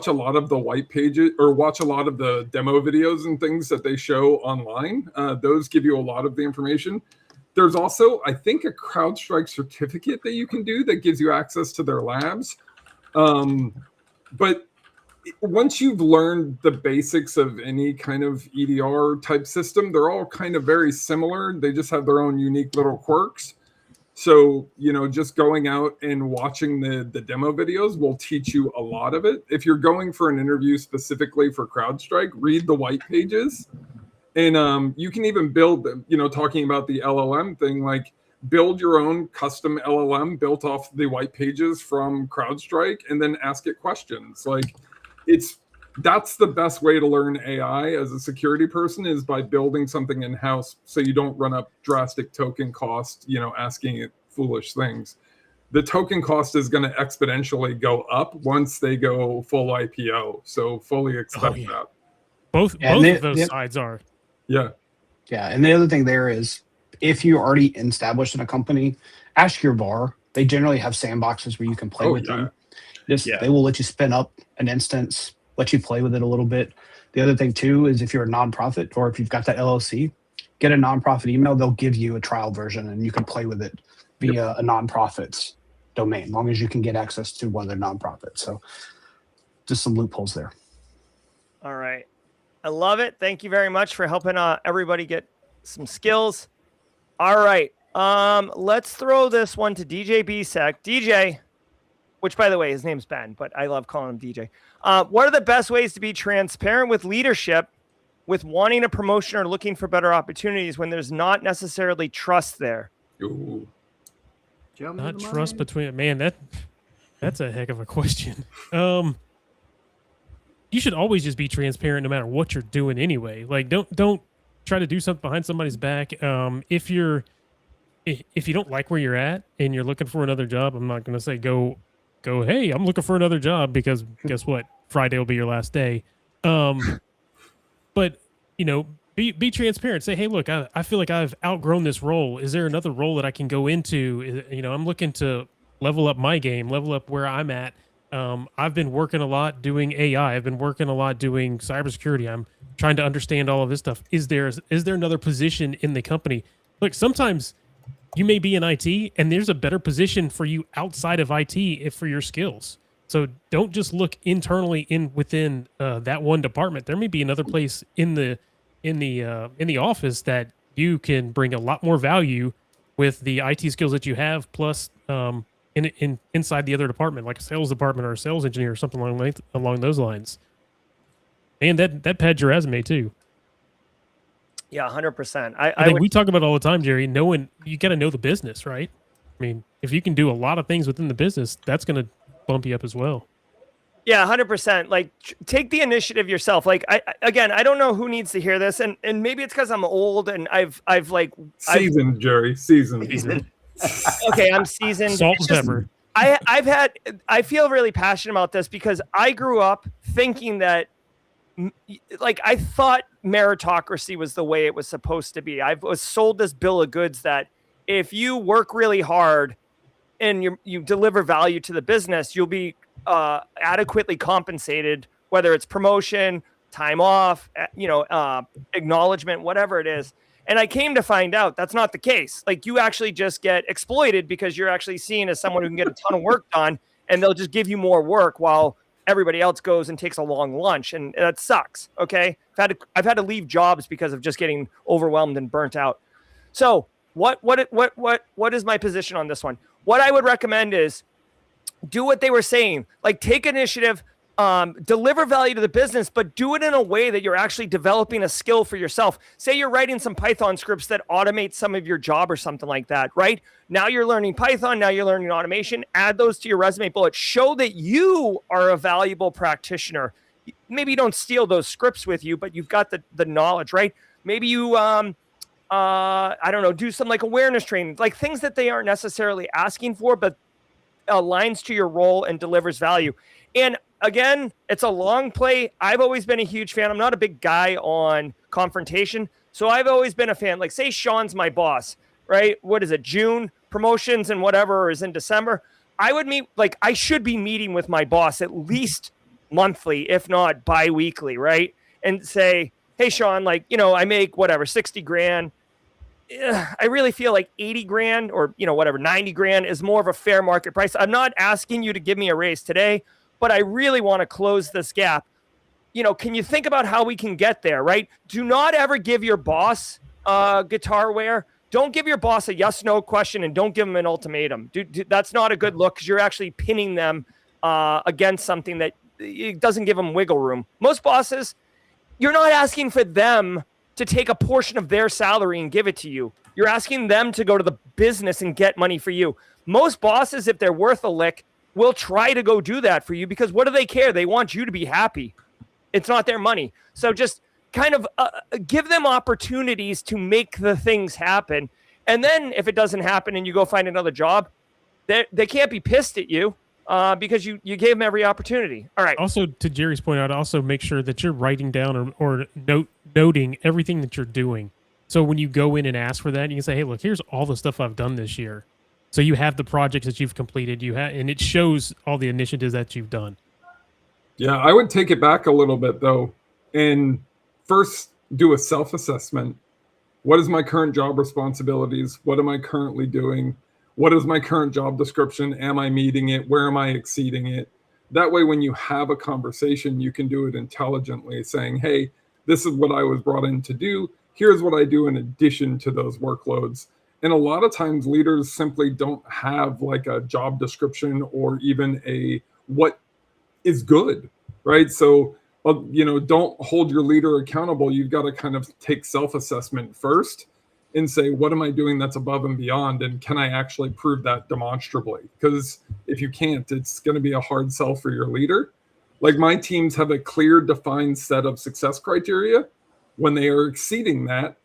a lot of the white pages or watch a lot of the demo videos and things that they show online. Those give you a lot of the information. There's also, I think, a CrowdStrike certificate that you can do that gives you access to their labs. But once you've learned the basics of any kind of EDR type system, they're all kind of very similar. They just have their own unique little quirks. So, just going out and watching the demo videos will teach you a lot of it. If you're going for an interview specifically for CrowdStrike, read the white pages. And you can even build them, talking about the LLM thing, like build your own custom LLM built off the white pages from CrowdStrike and then ask it questions. Like that's the best way to learn AI as a security person is by building something in-house so you don't run up drastic token cost, asking it foolish things. The token cost is going to exponentially go up once they go full IPO. So fully expect that. Both of those sides are. Yeah. Yeah. And the other thing there is if you're already established in a company, ask your VAR. They generally have sandboxes where you can play with them. They will let you spin up an instance, let you play with it a little bit. The other thing too is if you're a nonprofit or if you've got that LLC, get a nonprofit email. They'll give you a trial version and you can play with it via a nonprofit's domain, as long as you can get access to one of their nonprofits. So just some loopholes there. All right. I love it. Thank you very much for helping everybody get some skills. All right. Let's throw this one to DJ BSEC. DJ, which by the way, his name's Ben, but I love calling him DJ. What are the best ways to be transparent with leadership with wanting a promotion or looking for better opportunities when there's not necessarily trust there? Ooh. Not trust between, man, that's a heck of a question. You should always just be transparent no matter what you're doing anyway. Like don't try to do something behind somebody's back. If you don't like where you're at and you're looking for another job, I'm not going to say go, hey, I'm looking for another job, because guess what? Friday will be your last day. But be transparent. Say, hey, look, I feel like I've outgrown this role. Is there another role that I can go into? I'm looking to level up my game, level up where I'm at. I've been working a lot doing AI. I've been working a lot doing cybersecurity. I'm trying to understand all of this stuff. Is there another position in the company? Look, sometimes you may be in IT and there's a better position for you outside of IT for your skills. So don't just look internally within that one department. There may be another place in the in the office that you can bring a lot more value with the IT skills that you have, plus inside the other department, like a sales department or a sales engineer or something along those lines. And that pads your resume too. Yeah, 100%. I think we talk about it all the time, Jerry. You got to know the business, right? I mean, if you can do a lot of things within the business, that's going to bump you up as well. Yeah, 100%. Like, take the initiative yourself. Like, I don't know who needs to hear this, and maybe it's because I'm old and I've seasoned, Jerry, seasoned. Okay, I'm seasoned. Salt and pepper. I feel really passionate about this because I grew up thinking that, like, I thought meritocracy was the way it was supposed to be. I was sold this bill of goods that if you work really hard and you deliver value to the business, you'll be adequately compensated, whether it's promotion, time off, acknowledgement, whatever it is. And I came to find out that's not the case. Like, you actually just get exploited because you're actually seen as someone who can get a ton of work done, and they'll just give you more work while everybody else goes and takes a long lunch. And that sucks. Okay. I've had to leave jobs because of just getting overwhelmed and burnt out. So what is my position on this one? What I would recommend is do what they were saying, like take initiative, deliver value to the business, but do it in a way that you're actually developing a skill for yourself. Say you're writing some Python scripts that automate some of your job or something like that, right? Now you're learning Python, now you're learning automation, add those to your resume bullet, show that you are a valuable practitioner. Maybe you don't steal those scripts with you, but you've got the knowledge, right? Maybe you, do some like awareness training, like things that they aren't necessarily asking for, but aligns to your role and delivers value. And again, it's a long play. I've always been a huge fan. I'm not a big guy on confrontation. So I've always been a fan. Like, say Sean's my boss, right? What is it? June promotions and whatever is in December. I should be meeting with my boss at least monthly, if not bi-weekly, right? And say, hey, Sean, I make whatever, 60 grand. I really feel like 80 grand or, 90 grand is more of a fair market price. I'm not asking you to give me a raise today, but I really want to close this gap. Can you think about how we can get there, right? Do not ever give your boss guitarware. Don't give your boss a yes/no question, and don't give them an ultimatum. That's not a good look because you're actually pinning them against something that it doesn't give them wiggle room. Most bosses, you're not asking for them to take a portion of their salary and give it to you. You're asking them to go to the business and get money for you. Most bosses, if they're worth a lick, will try to go do that for you because what do they care? They want you to be happy. It's not their money. So just kind of give them opportunities to make the things happen. And then if it doesn't happen and you go find another job, they can't be pissed at you because you gave them every opportunity. All right. Also, to Jerry's point out, also make sure that you're writing down or noting everything that you're doing. So when you go in and ask for that, you can say, hey, look, here's all the stuff I've done this year. So you have the projects that you've completed, and it shows all the initiatives that you've done. Yeah, I would take it back a little bit, though, and first do a self-assessment. What is my current job responsibilities? What am I currently doing? What is my current job description? Am I meeting it? Where am I exceeding it? That way, when you have a conversation, you can do it intelligently, saying, hey, this is what I was brought in to do. Here's what I do in addition to those workloads. And a lot of times leaders simply don't have like a job description or even a what is good, right? So, don't hold your leader accountable. You've got to kind of take self-assessment first and say, what am I doing that's above and beyond? And can I actually prove that demonstrably? Because if you can't, it's going to be a hard sell for your leader. Like my teams have a clear, defined set of success criteria. When they are exceeding that,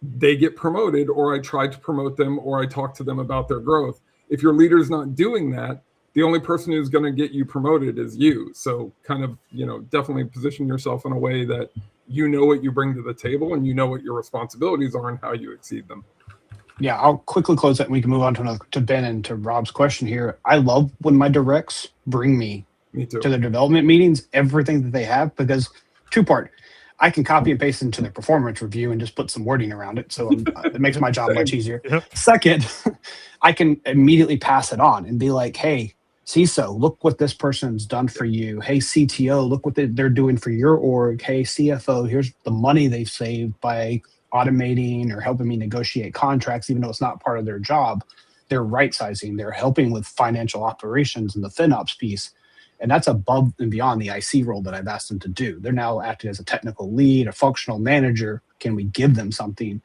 they get promoted, or I try to promote them, or I talk to them about their growth. If your leader's not doing that, the only person who's going to get you promoted is you. So kind of, definitely position yourself in a way that you know what you bring to the table and you know what your responsibilities are and how you exceed them. Yeah, I'll quickly close that and we can move on to Ben and to Rob's question here. I love when my directs bring me too. To the development meetings, everything that they have, because two-part. I can copy and paste into their performance review and just put some wording around it. So it makes my job much easier. Yep. Second, I can immediately pass it on and be like, hey, CISO, look what this person's done for you. Hey, CTO, look what they're doing for your org. Hey, CFO, here's the money they've saved by automating or helping me negotiate contracts, even though it's not part of their job. They're right sizing, they're helping with financial operations and the FinOps piece. And that's above and beyond the IC role that I've asked them to do. They're now acting as a technical lead, a functional manager. Can we give them something?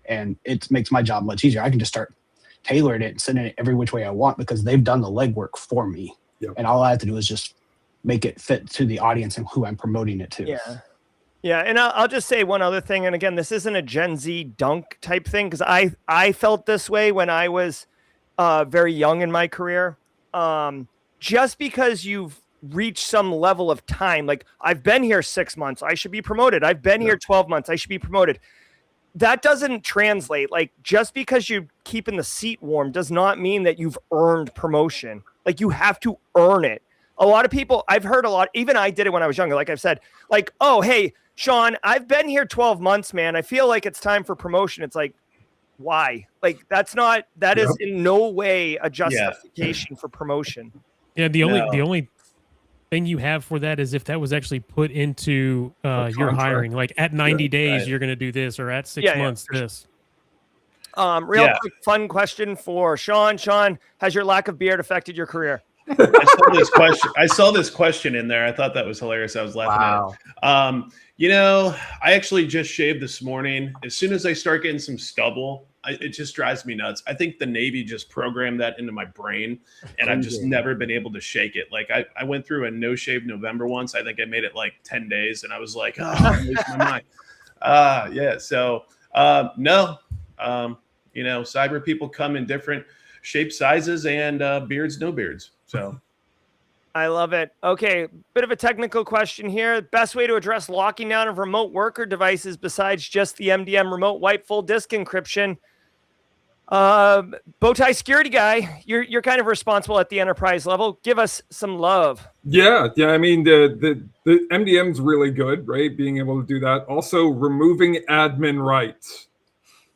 And it makes my job much easier. I can just start tailoring it and sending it every which way I want because they've done the legwork for me. Yep. And all I have to do is just make it fit to the audience and who I'm promoting it to. Yeah. Yeah. And I'll just say one other thing. And again, this isn't a Gen Z dunk type thing because I felt this way when I was very young in my career. Just because you've reached some level of time, like I've been here 6 months, I should be promoted. I've been here 12 months, I should be promoted. That doesn't translate. Like just because you're keeping the seat warm does not mean that you've earned promotion. Like you have to earn it. A lot of people, I've heard a lot, even I did it when I was younger. Like I've said, like, oh, hey, Sean, I've been here 12 months, man. I feel like it's time for promotion. It's like, why? Like that is in no way a justification for promotion. Yeah. The only thing you have for that is if that was actually put into your hiring, like at 90 days, you're going to do this, or at 6 months, this. Real quick fun question for Sean. Sean, has your lack of beard affected your career? I saw this question in there. I thought that was hilarious. I was laughing at it. I actually just shaved this morning. As soon as I start getting some stubble, it just drives me nuts. I think the Navy just programmed that into my brain, and I've just never been able to shake it. Like I went through a no shave November once. I think I made it like 10 days, and I was like, oh, I'm losing my mind. So no. Cyber people come in different shapes, sizes, and beards, no beards. So I love it. Okay, bit of a technical question here. Best way to address locking down of remote worker devices besides just the MDM remote wipe full disk encryption. Bowtie security guy, you're kind of responsible at the enterprise level. Give us some love. Yeah. I mean, the MDM's really good, right? Being able to do that. Also, removing admin rights.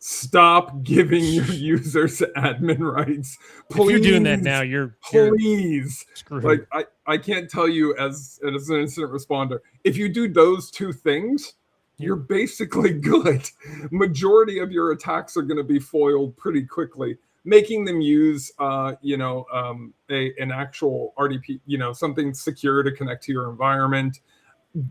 Stop giving your users admin rights. Please, if you're doing that now, you're screwed. Like I can't tell you as an incident responder, if you do those two things, you're basically good. Majority of your attacks are going to be foiled pretty quickly. Making them use, an actual RDP, something secure to connect to your environment.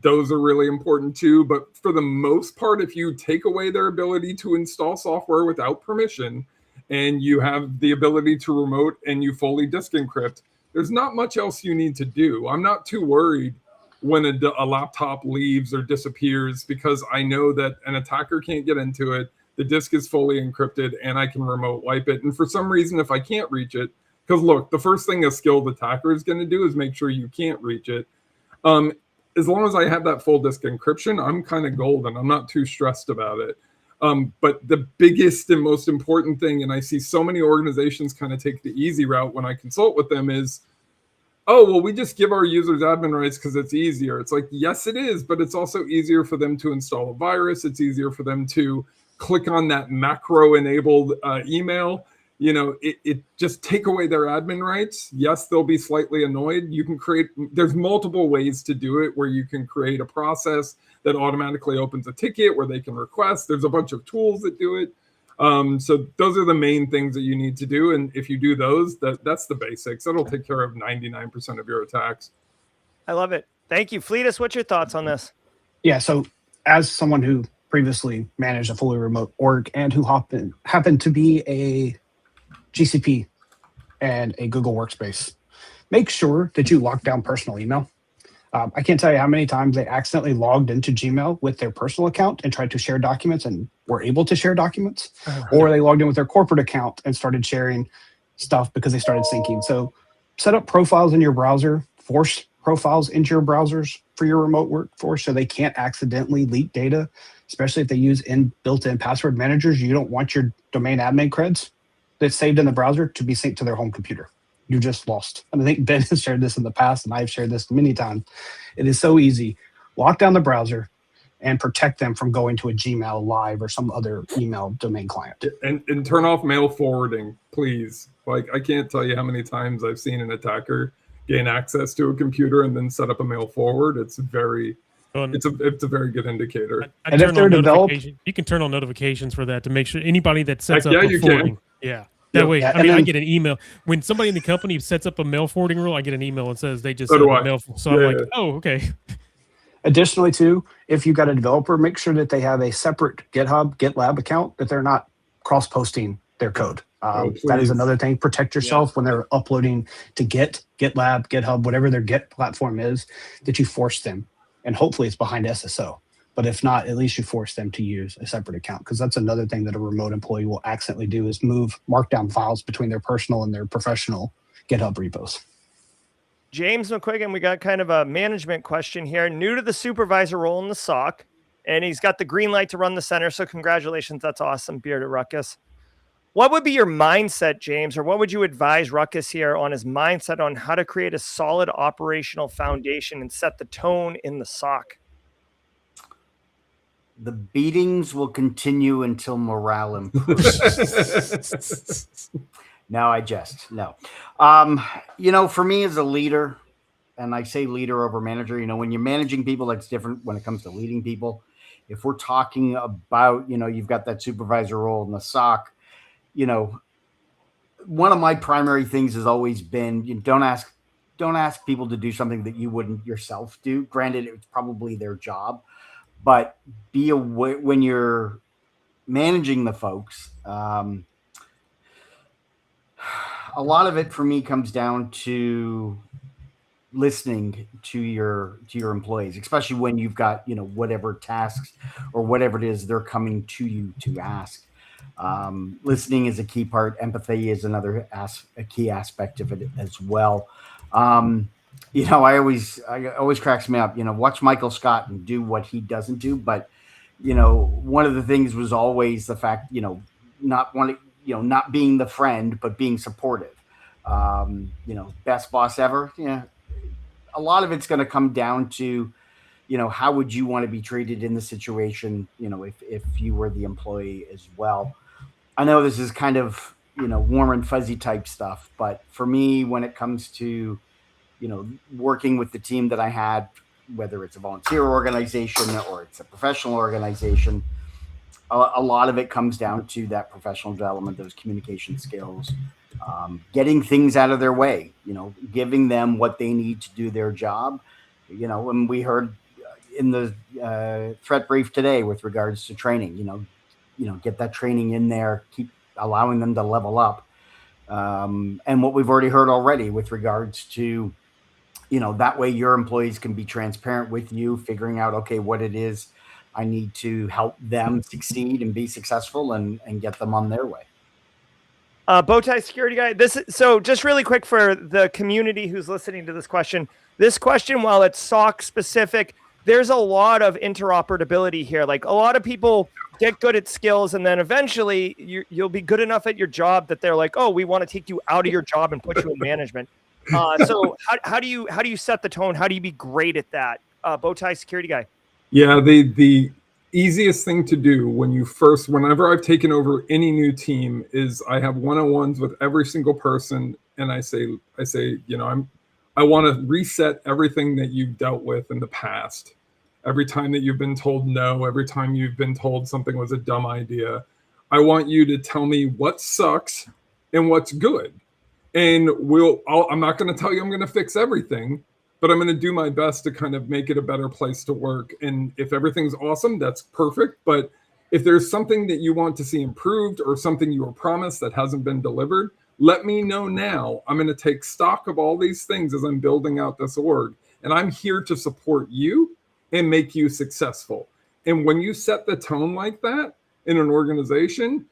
Those are really important too. But for the most part, if you take away their ability to install software without permission, and you have the ability to remote and you fully disk encrypt, there's not much else you need to do. I'm not too worried when a laptop leaves or disappears because I know that an attacker can't get into it. The disk is fully encrypted and I can remote wipe it. And for some reason, if I can't reach it, because look, the first thing a skilled attacker is going to do is make sure you can't reach it. As long as I have that full disk encryption, I'm kind of golden. I'm not too stressed about it. But the biggest and most important thing, and I see so many organizations kind of take the easy route when I consult with them, is, oh, well, we just give our users admin rights because it's easier. It's like, yes, it is, but it's also easier for them to install a virus. It's easier for them to click on that macro-enabled email. It just take away their admin rights. Yes, they'll be slightly annoyed. You can there's multiple ways to do it where you can create a process that automatically opens a ticket where they can request. There's a bunch of tools that do it. So those are the main things that you need to do. And if you do those, that's the basics. That'll take care of 99% of your attacks. I love it. Thank you. Fleetus, what's your thoughts on this? Yeah, so as someone who previously managed a fully remote org and who happened to be a GCP and a Google Workspace, make sure that you lock down personal email. I can't tell you how many times they accidentally logged into Gmail with their personal account and tried to share documents and were able to share documents, or they logged in with their corporate account and started sharing stuff because they started syncing. So set up profiles in your browser, force profiles into your browsers for your remote workforce so they can't accidentally leak data, especially if they use built-in password managers. You don't want your domain admin creds that's saved in the browser to be synced to their home computer. You just lost. And I think Ben has shared this in the past, and I've shared this many times. It is so easy. Lock down the browser and protect them from going to a Gmail Live or some other email domain client. And turn off mail forwarding, please. Like, I can't tell you how many times I've seen an attacker gain access to a computer and then set up a mail forward. It's a very good indicator. I And if turn they're on developed, you can turn on notifications for that to make sure anybody that sets Heck up yeah, a you forwarding. can. Yeah. That way, Yeah, I mean, and I then- get an email when somebody in the company sets up a mail forwarding rule. I get an email that says they just So set do up I. a mail. So Yeah, I'm like, yeah. oh, okay. Additionally, too, if you've got a developer, make sure that they have a separate GitHub, GitLab account, that they're not cross-posting their code. Oh, That is please. another thing. Protect yourself when they're uploading to Git, GitLab, GitHub, whatever their Git platform is, that you force them. And hopefully it's behind SSO. But if not, at least you force them to use a separate account, because that's another thing that a remote employee will accidentally do is move markdown files between their personal and their professional GitHub repos. James McQuiggan, we got kind of a management question here. New to the supervisor role in the SOC, and he's got the green light to run the center. So congratulations. That's awesome, Bearded Ruckus. What would be your mindset, James, or what would you advise Ruckus here on his mindset on how to create a solid operational foundation and set the tone in the SOC? The beatings will continue until morale improves. No, I jest. No. For me as a leader, and I say leader over manager, when you're managing people, that's different when it comes to leading people. If we're talking about, you've got that supervisor role in the SOC, one of my primary things has always been, don't ask people to do something that you wouldn't yourself do. Granted, it's probably their job, but be aware when you're managing the folks. A lot of it for me comes down to listening to your employees, especially when you've got, whatever tasks or whatever it is they're coming to you to ask. Listening is a key part. Empathy is another a key aspect of it as well. It always cracks me up, watch Michael Scott and do what he doesn't do. But, one of the things was always the fact, not being the friend, but being supportive. Best boss ever. Yeah. A lot of it's going to come down to, how would you want to be treated in the situation, if you were the employee as well. I know this is kind of, warm and fuzzy type stuff, but for me, when it comes to, working with the team that I had, whether it's a volunteer organization or it's a professional organization, a lot of it comes down to that professional development, those communication skills, getting things out of their way, giving them what they need to do their job. And we heard in the threat brief today with regards to training, get that training in there, keep allowing them to level up. And what we've already heard already with regards to, that way your employees can be transparent with you, figuring out, okay, what it is I need to help them succeed and be successful and get them on their way. Bowtie security guy. So just really quick for the community who's listening to this question, while it's SOC specific, there's a lot of interoperability here. Like a lot of people get good at skills, and then eventually you'll be good enough at your job that they're like, oh, we want to take you out of your job and put you in management. So how do you set the tone? How do you be great at that? Bowtie security guy. Yeah, the easiest thing to do whenever I've taken over any new team is I have one-on-ones with every single person, and I say, I want to reset everything that you've dealt with in the past. Every time that you've been told no, every time you've been told something was a dumb idea, I want you to tell me what sucks and what's good. And I'm not going to tell you I'm going to fix everything, but I'm going to do my best to kind of make it a better place to work. And if everything's awesome, that's perfect. But if there's something that you want to see improved or something you were promised that hasn't been delivered, let me know now. I'm going to take stock of all these things as I'm building out this org. And I'm here to support you and make you successful. And when you set the tone like that in an organization,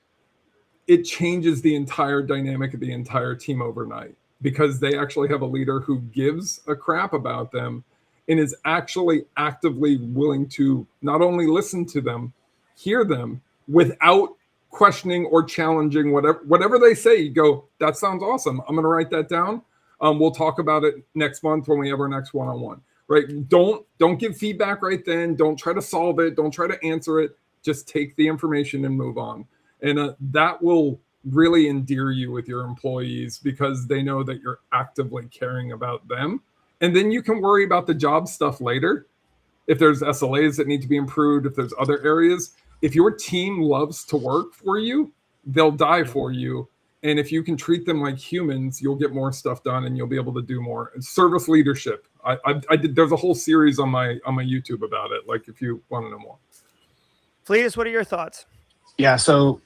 it changes the entire dynamic of the entire team overnight, because they actually have a leader who gives a crap about them and is actually actively willing to not only listen to them, hear them without questioning or challenging whatever they say. You go, that sounds awesome. I'm going to write that down. We'll talk about it next month when we have our next one-on-one, right? Don't give feedback right then. Don't try to solve it. Don't try to answer it. Just take the information and move on. And that will really endear you with your employees because they know that you're actively caring about them. And then you can worry about the job stuff later. If there's SLAs that need to be improved, if there's other areas, if your team loves to work for you, they'll die for you. And if you can treat them like humans, you'll get more stuff done and you'll be able to do more. And service leadership. I did. There's a whole series on my YouTube about it. Like if you want to know more. Fleetus, what are your thoughts? Yeah, so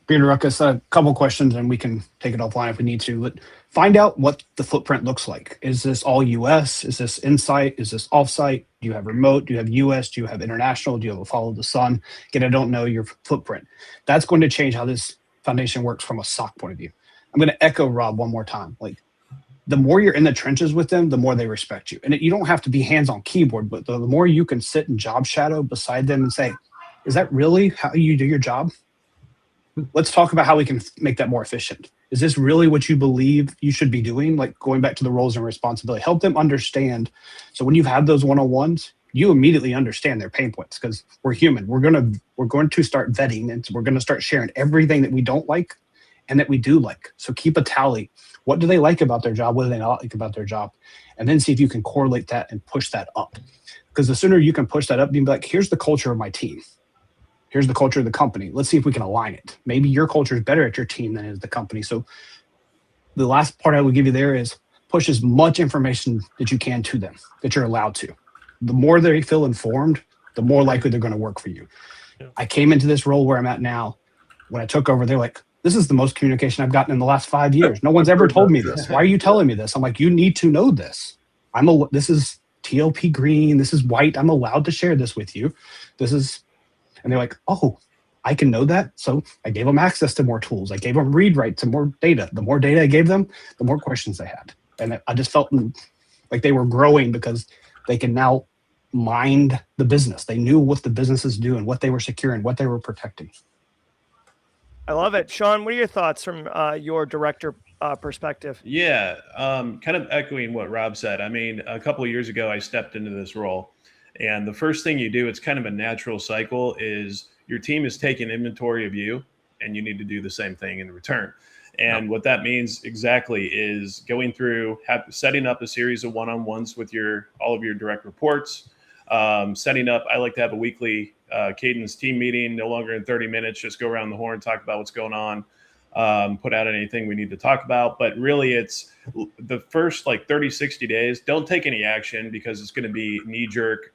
Peter Ruckus, a couple questions, and we can take it offline if we need to. But find out what the footprint looks like. Is this all U.S.? Is this in-site? Is this off-site? Do you have remote? Do you have U.S.? Do you have international? Do you have a follow the sun? Again, I don't know your footprint. That's going to change how this foundation works from a SOC point of view. I'm going to echo Rob one more time. Like, the more you're in the trenches with them, the more they respect you. And you don't have to be hands on keyboard, but the more you can sit and job shadow beside them and say, is that really how you do your job? Let's talk about how we can make that more efficient. Is this really what you believe you should be doing? Like going back to the roles and responsibility, help them understand. So when you've had those one-on-ones, you immediately understand their pain points because we're human. We're going to start vetting, and we're going to start sharing everything that we don't like and that we do like. So keep a tally. What do they like about their job? What do they not like about their job? And then see if you can correlate that and push that up. Because the sooner you can push that up, you can be like, here's the culture of my team. Here's the culture of the company. Let's see if we can align it. Maybe your culture is better at your team than is the company. So the last part I would give you there is push as much information that you can to them, that you're allowed to. The more they feel informed, the more likely they're going to work for you. Yeah. I came into this role where I'm at now. When I took over, they're like, this is the most communication I've gotten in the last 5 years. No one's ever told me this. Why are you telling me this? I'm like, you need to know this. This is TLP green. This is white. I'm allowed to share this with you. And they're like, oh, I can know that. So I gave them access to more tools. I gave them read write to more data. The more data I gave them, the more questions they had. And I just felt like they were growing because they can now mind the business. They knew what the business is doing, what they were securing, what they were protecting. I love it. Sean, what are your thoughts from your director perspective? Yeah, kind of echoing what Rob said. I mean, a couple of years ago, I stepped into this role. And the first thing you do, it's kind of a natural cycle, is your team is taking inventory of you, and you need to do the same thing in return. And what that means exactly is going through, setting up a series of one-on-ones with all of your direct reports, setting up, I like to have a weekly cadence team meeting, no longer than 30 minutes, just go around the horn, talk about what's going on, put out anything we need to talk about. But really it's the first like 30, 60 days, don't take any action because it's going to be knee jerk,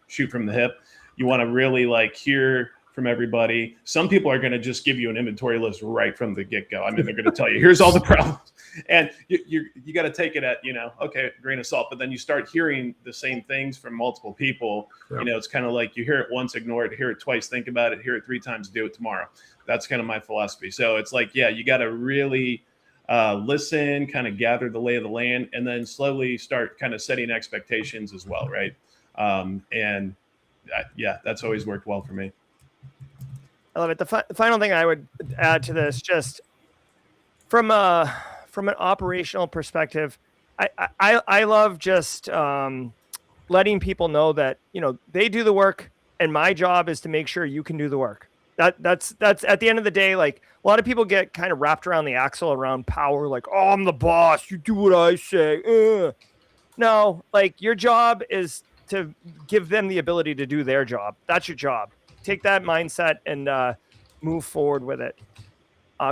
shoot from the hip. You want to really like hear from everybody. Some people are going to just give you an inventory list right from the get go. I mean, they're going to tell you, here's all the problems. And you got to take it at, okay, grain of salt. But then you start hearing the same things from multiple people. Yeah. It's kind of like you hear it once, ignore it, hear it twice, think about it, hear it 3 times, do it tomorrow. That's kind of my philosophy. So it's like, yeah, you got to really listen, kind of gather the lay of the land, and then slowly start kind of setting expectations as well, right? Yeah, that's always worked well for me. I love it. The final thing I would add to this, just from an operational perspective, I love just letting people know that they do the work, and my job is to make sure you can do the work. That's at the end of the day. Like a lot of people get kind of wrapped around the axle around power, like, oh, I'm the boss, you do what I say. No, like your job is to give them the ability to do their job. That's your job. Take that mindset and move forward with it.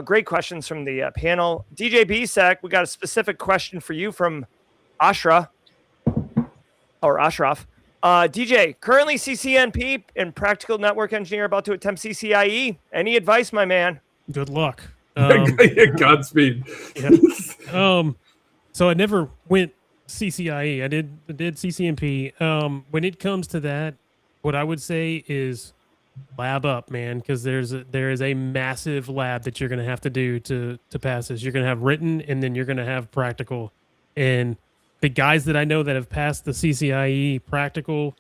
Great questions from the panel. DJ Bisek, we got a specific question for you from Ashraf. DJ, currently CCNP and practical network engineer about to attempt CCIE. Any advice, my man? Good luck. Godspeed. Yeah. So I never went CCIE. I did CCNP. When it comes to that, what I would say is lab up, man, because there is a massive lab that you're going to have to do to pass this. You're going to have written, and then you're going to have practical. And the guys that I know that have passed the CCIE practical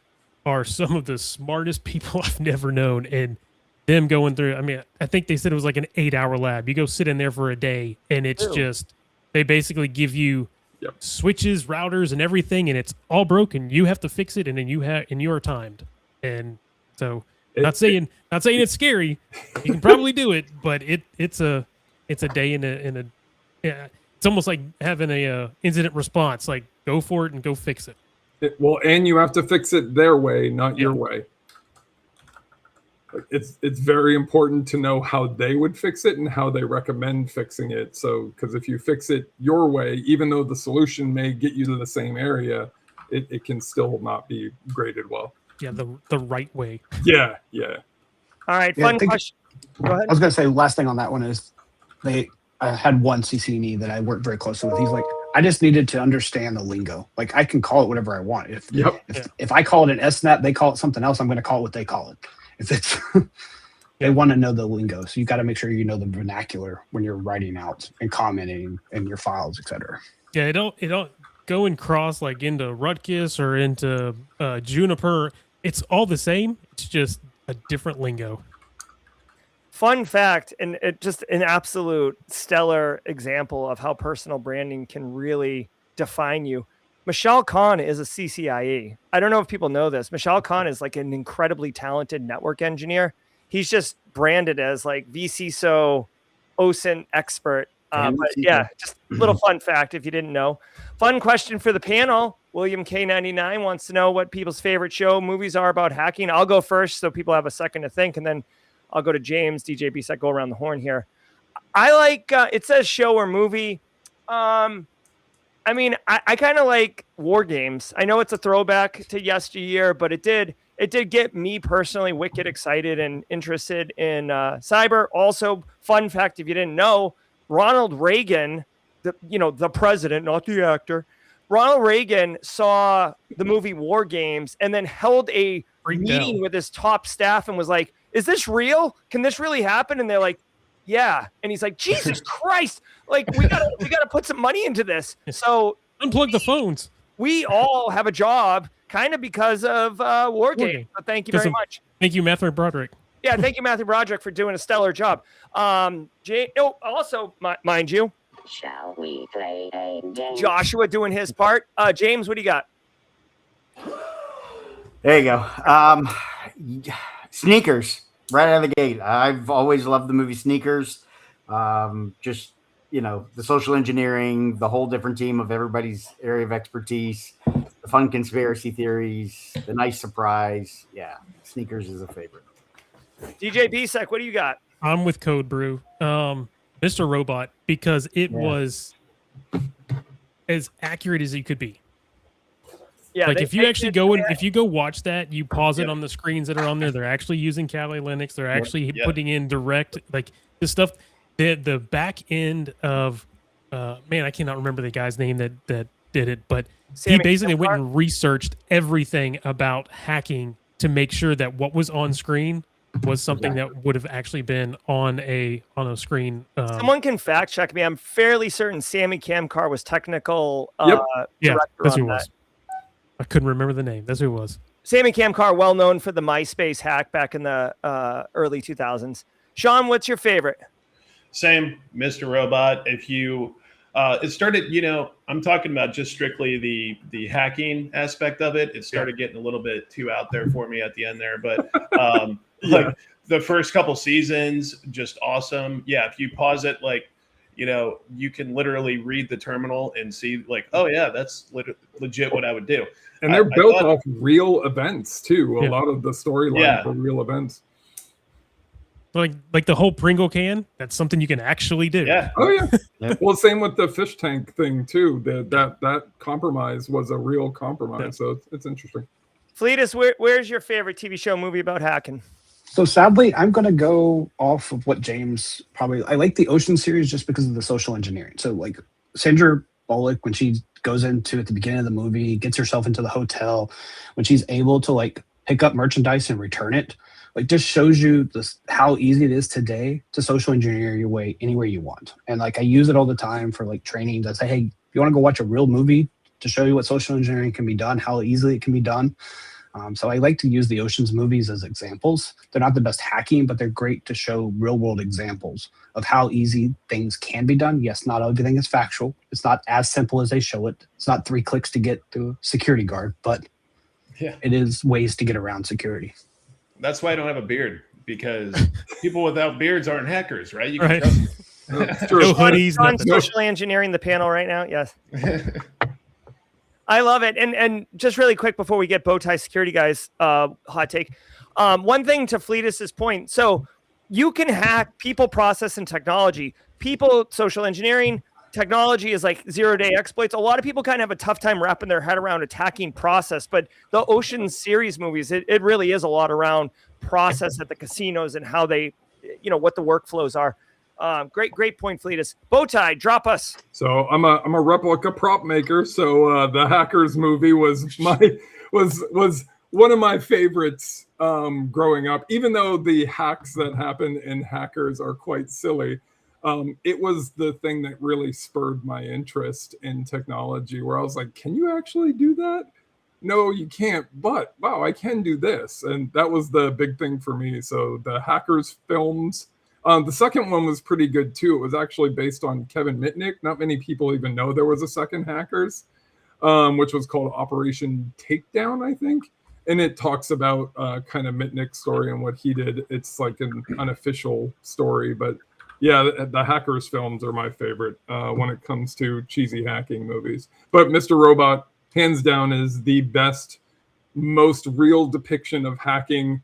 are some of the smartest people I've never known. And them going through, I mean, I think they said it was like an 8-hour lab. You go sit in there for a day, and it's just, they basically give you switches, routers, and everything, and it's all broken. You have to fix it, and then you are timed. And so, not saying it's scary. You can probably do it, but it's it's a day in a yeah, it's almost like having a incident response. Like go for it and go fix it. Well, and you have to fix it their way, not your way. Like it's very important to know how they would fix it and how they recommend fixing it. So, because if you fix it your way, even though the solution may get you to the same area, it can still not be graded well. Yeah, the right way. Yeah. All right, Yeah, fun question. Go ahead. I was going to say, last thing on that one is I had one CCNE that I worked very closely with. He's like, I just needed to understand the lingo. Like I can call it whatever I want. If I call it an SNAP, they call it something else. I'm going to call it what they call it. If it's they want to know the lingo, so you got to make sure you know the vernacular when you're writing out and commenting in your files, etc. Yeah, it don't go and cross like into Rutgers or into Juniper. It's all the same. It's just a different lingo. Fun fact, and it just an absolute stellar example of how personal branding can really define you. Michelle Khan is a CCIE. I don't know if people know this. Michelle Khan is like an incredibly talented network engineer. He's just branded as like vCISO OSINT expert. But yeah, just a little fun fact if you didn't know. Fun question for the panel. William K99 wants to know what people's favorite show movies are about hacking. I'll go first so people have a second to think, and then I'll go to James. DJ B-Sec, go around the horn here. I like, it says show or movie. I mean, I kind of like War Games. I know it's a throwback to yesteryear, but it did get me personally wicked excited and interested in cyber. Also, fun fact, if you didn't know, Ronald Reagan, the president, not the actor, Ronald Reagan saw the movie War Games and then held a meeting with his top staff and was like, "Is this real? Can this really happen?" And they're like, "Yeah." And he's like, "Jesus Christ! Like we gotta put some money into this." So unplug the phones. We all have a job, kind of because of War Games. So thank you very much. Thank you, Matthew Broderick. Yeah, thank you, Matthew Broderick, for doing a stellar job. Also, mind you, shall we play a game? Joshua doing his part. James, what do you got? There you go. Sneakers, right out of the gate. I've always loved the movie Sneakers. Just, the social engineering, the whole different team of everybody's area of expertise, the fun conspiracy theories, the nice surprise. Yeah, Sneakers is a favorite. DJ B-Sec, what do you got? I'm with Code Brew. Mr. Robot, because it was as accurate as you could be. Yeah, like if you actually go and if you go watch that, you pause it on the screens that are on there. They're actually using Kali Linux. They're actually putting in direct, like the stuff, the back end of, man, I cannot remember the guy's name that did it, but he basically went and researched everything about hacking to make sure that what was on screen was something that would have actually been on a screen. Someone can fact check me. I'm fairly certain Sammy Kamkar was technical director that's who on it was. I couldn't remember the name. That's who it was. Sammy Kamkar, well known for the MySpace hack back in the early 2000s. Sean, what's your favorite? Same, Mr. Robot. If you, it started, I'm talking about just strictly the hacking aspect of it. It started getting a little bit too out there for me at the end there, but like the first couple seasons, just awesome. Yeah, if you pause it, like, you can literally read the terminal and see like, oh yeah, that's legit what I would do. And they're built off real events too. A lot of the storylines are real events. Like the whole Pringle can, that's something you can actually do. Yeah. Oh yeah. Well, same with the fish tank thing too. That compromise was a real compromise. So it's interesting. Fleetus, where's your favorite TV show movie about hacking? So sadly, I'm going to go off of what James probably. I like the Ocean series just because of the social engineering. So like Sandra Bullock, when she goes into at the beginning of the movie, gets herself into the hotel, when she's able to like pick up merchandise and return it, like just shows you this how easy it is today to social engineer your way anywhere you want. And like I use it all the time for like training. I say, hey, you want to go watch a real movie to show you what social engineering can be done, how easily it can be done. So I like to use the Ocean's movies as examples. They're not the best hacking, but they're great to show real world examples of how easy things can be done. Yes, not everything is factual. It's not as simple as they show it. It's not 3 clicks to get to a security guard, but it is ways to get around security. That's why I don't have a beard, because people without beards aren't hackers, right? You can tell. That's true. No hoodies, Sean nothing. socially engineering the panel right now. Yes. I love it. And just really quick before we get Bowtie Security guys, hot take. One thing to Fleetus's point. So you can hack people, process, and technology. People, social engineering, technology is like 0-day exploits. A lot of people kind of have a tough time wrapping their head around attacking process, but the Ocean series movies, it really is a lot around process at the casinos and how they, what the workflows are. Great point, Fleetus. Bowtie, drop us. So I'm a replica prop maker. So the Hackers movie was one of my favorites growing up. Even though the hacks that happen in Hackers are quite silly, it was the thing that really spurred my interest in technology. Where I was like, "Can you actually do that? No, you can't. But wow, I can do this," and that was the big thing for me. So the Hackers films. The second one was pretty good too. It was actually based on Kevin Mitnick. Not many people even know there was a second Hackers, which was called Operation Takedown, I think. And it talks about kind of Mitnick's story and what he did. It's like an unofficial story, but yeah, the Hackers films are my favorite when it comes to cheesy hacking movies. But Mr. Robot, hands down, is the best, most real depiction of hacking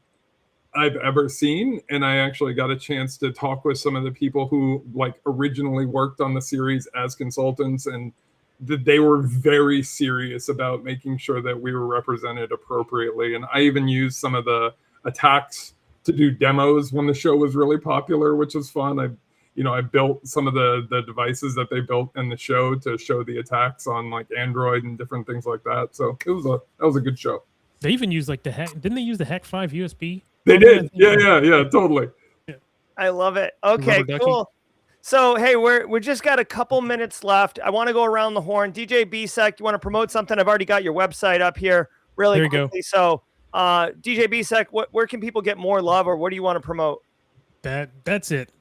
I've ever seen. And I actually got a chance to talk with some of the people who originally worked on the series as consultants, and they were very serious about making sure that we were represented appropriately. And I even used some of the attacks to do demos when the show was really popular, which was fun. I built some of the devices that they built in the show to show the attacks on Android and different things like that. So that was a good show. They even used the hack. Didn't they use the Hack 5 USB? They did. Yeah, totally. I love it. Okay, cool. So, hey, we just got a couple minutes left. I want to go around the horn. DJ BSEC, you want to promote something? I've already got your website up here really quickly. So, DJ BSEC, where can people get more love, or what do you want to promote? That's it.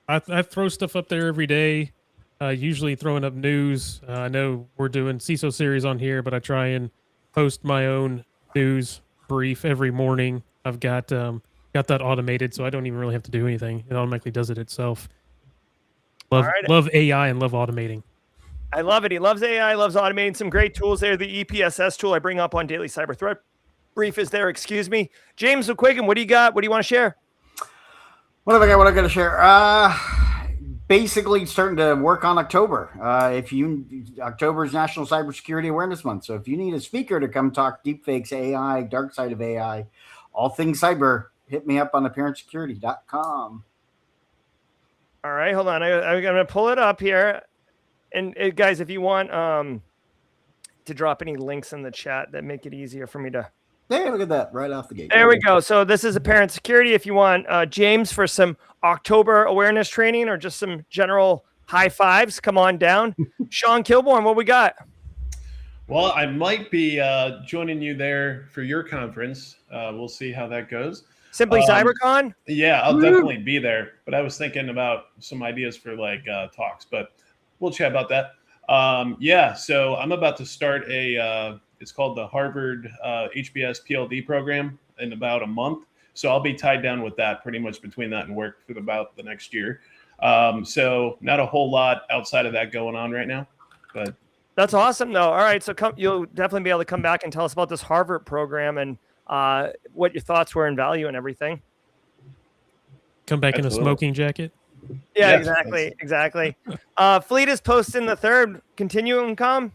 I throw stuff up there every day, usually throwing up news. I know we're doing CISO series on here, but I try and post my own news brief every morning. I've got that automated, so I don't even really have to do anything. It automatically does it itself. Love AI and love automating. I love it. He loves AI, loves automating. Some great tools there. The EPSS tool I bring up on Daily Cyber Threat Brief is there. Excuse me. James McQuiggan, what do you got? What do you want to share? What have I got? What I got to share? Basically starting to work on October. October is National Cybersecurity Awareness Month. So if you need a speaker to come talk deepfakes, AI, dark side of AI, all things cyber, hit me up on appearancesecurity.com. All right, hold on. I'm going to pull it up here. And guys, if you want to drop any links in the chat that make it easier for me to. Hey, look at that, right off the gate. There we go. So this is Apparent Security. If you want James for some October awareness training or just some general high fives, come on down. Sean Kilborn, what we got? Well, I might be joining you there for your conference. We'll see how that goes. Simply CyberCon? Yeah, I'll definitely be there. But I was thinking about some ideas for talks, but we'll chat about that. So I'm about to start it's called the Harvard HBS PLD program in about a month. So I'll be tied down with that pretty much between that and work for about the next year. So not a whole lot outside of that going on right now, but. That's awesome, though. All right, so you'll definitely be able to come back and tell us about this Harvard program and what your thoughts were and value and everything. Come back in a smoking jacket. Yeah, exactly. Fleet is posting the third Continuum Com.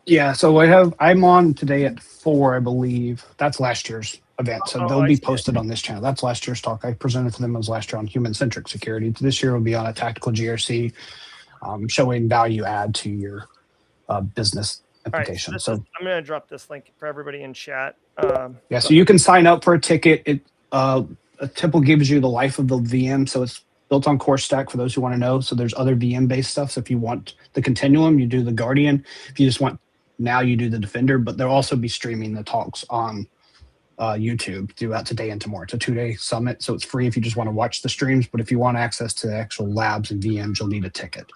Yeah, so I'm on today at 4, I believe. That's last year's event, so they'll be posted on this channel. That's last year's talk. I presented for them as last year on human-centric security. This year will be on a tactical GRC. Showing value add to your business application. Right, so I'm going to drop this link for everybody in chat. So you can sign up for a ticket. A Temple gives you the life of the VM, so it's built on Core Stack for those who want to know. So there's other VM-based stuff. So if you want the Continuum, you do the Guardian. If you just want now, you do the Defender. But they'll also be streaming the talks on YouTube throughout today and tomorrow. It's a 2-day summit, so it's free if you just want to watch the streams. But if you want access to the actual labs and VMs, you'll need a ticket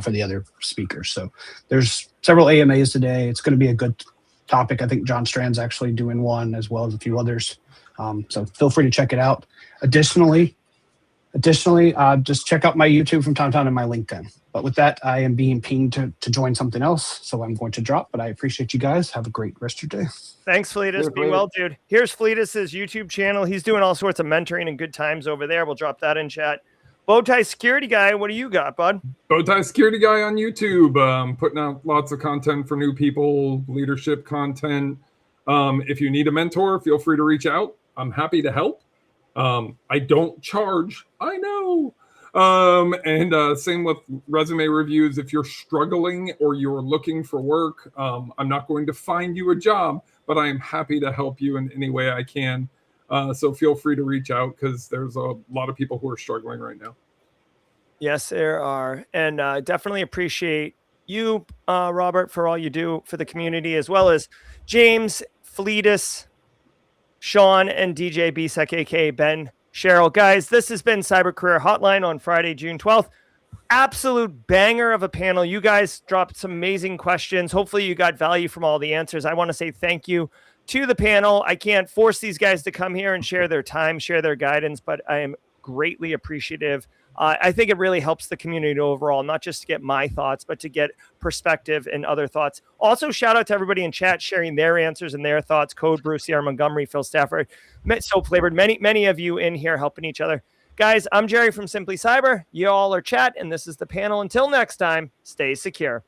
for the other speakers. So there's several AMAs today. It's going to be a good topic. I think John Strand's actually doing one as well as a few others. So feel free to check it out. Additionally, Additionally, just check out my YouTube from time to time and my LinkedIn. But with that, I am being pinged to join something else, so I'm going to drop. But I appreciate you guys. Have a great rest of your day. Thanks, Fleetus. Be well, dude. Here's Fleetus's YouTube channel. He's doing all sorts of mentoring and good times over there. We'll drop that in chat. Bowtie Security Guy, what do you got, bud? Bowtie Security Guy on YouTube, putting out lots of content for new people, leadership content. If you need a mentor, feel free to reach out. I'm happy to help. I don't charge. I know. And same with resume reviews. If you're struggling or you're looking for work, I'm not going to find you a job, but I am happy to help you in any way I can. So feel free to reach out because there's a lot of people who are struggling right now. Yes, there are. And definitely appreciate you, Robert, for all you do for the community, as well as James, Fleetus, Sean, and DJ Bisek, aka Ben Cheryl. Guys, this has been Cyber Career Hotline on Friday, June 12th. Absolute banger of a panel. You guys dropped some amazing questions. Hopefully you got value from all the answers. I want to say thank you to the panel. I can't force these guys to come here and share their time, share their guidance, but I am greatly appreciative. I think it really helps the community overall, not just to get my thoughts, but to get perspective and other thoughts. Also, shout out to everybody in chat sharing their answers and their thoughts. Code Bruce, C.R. Montgomery, Phil Stafford, so flavored. Many of you in here helping each other. Guys, I'm Jerry from Simply Cyber. You all are chat, and this is the panel. Until next time, stay secure.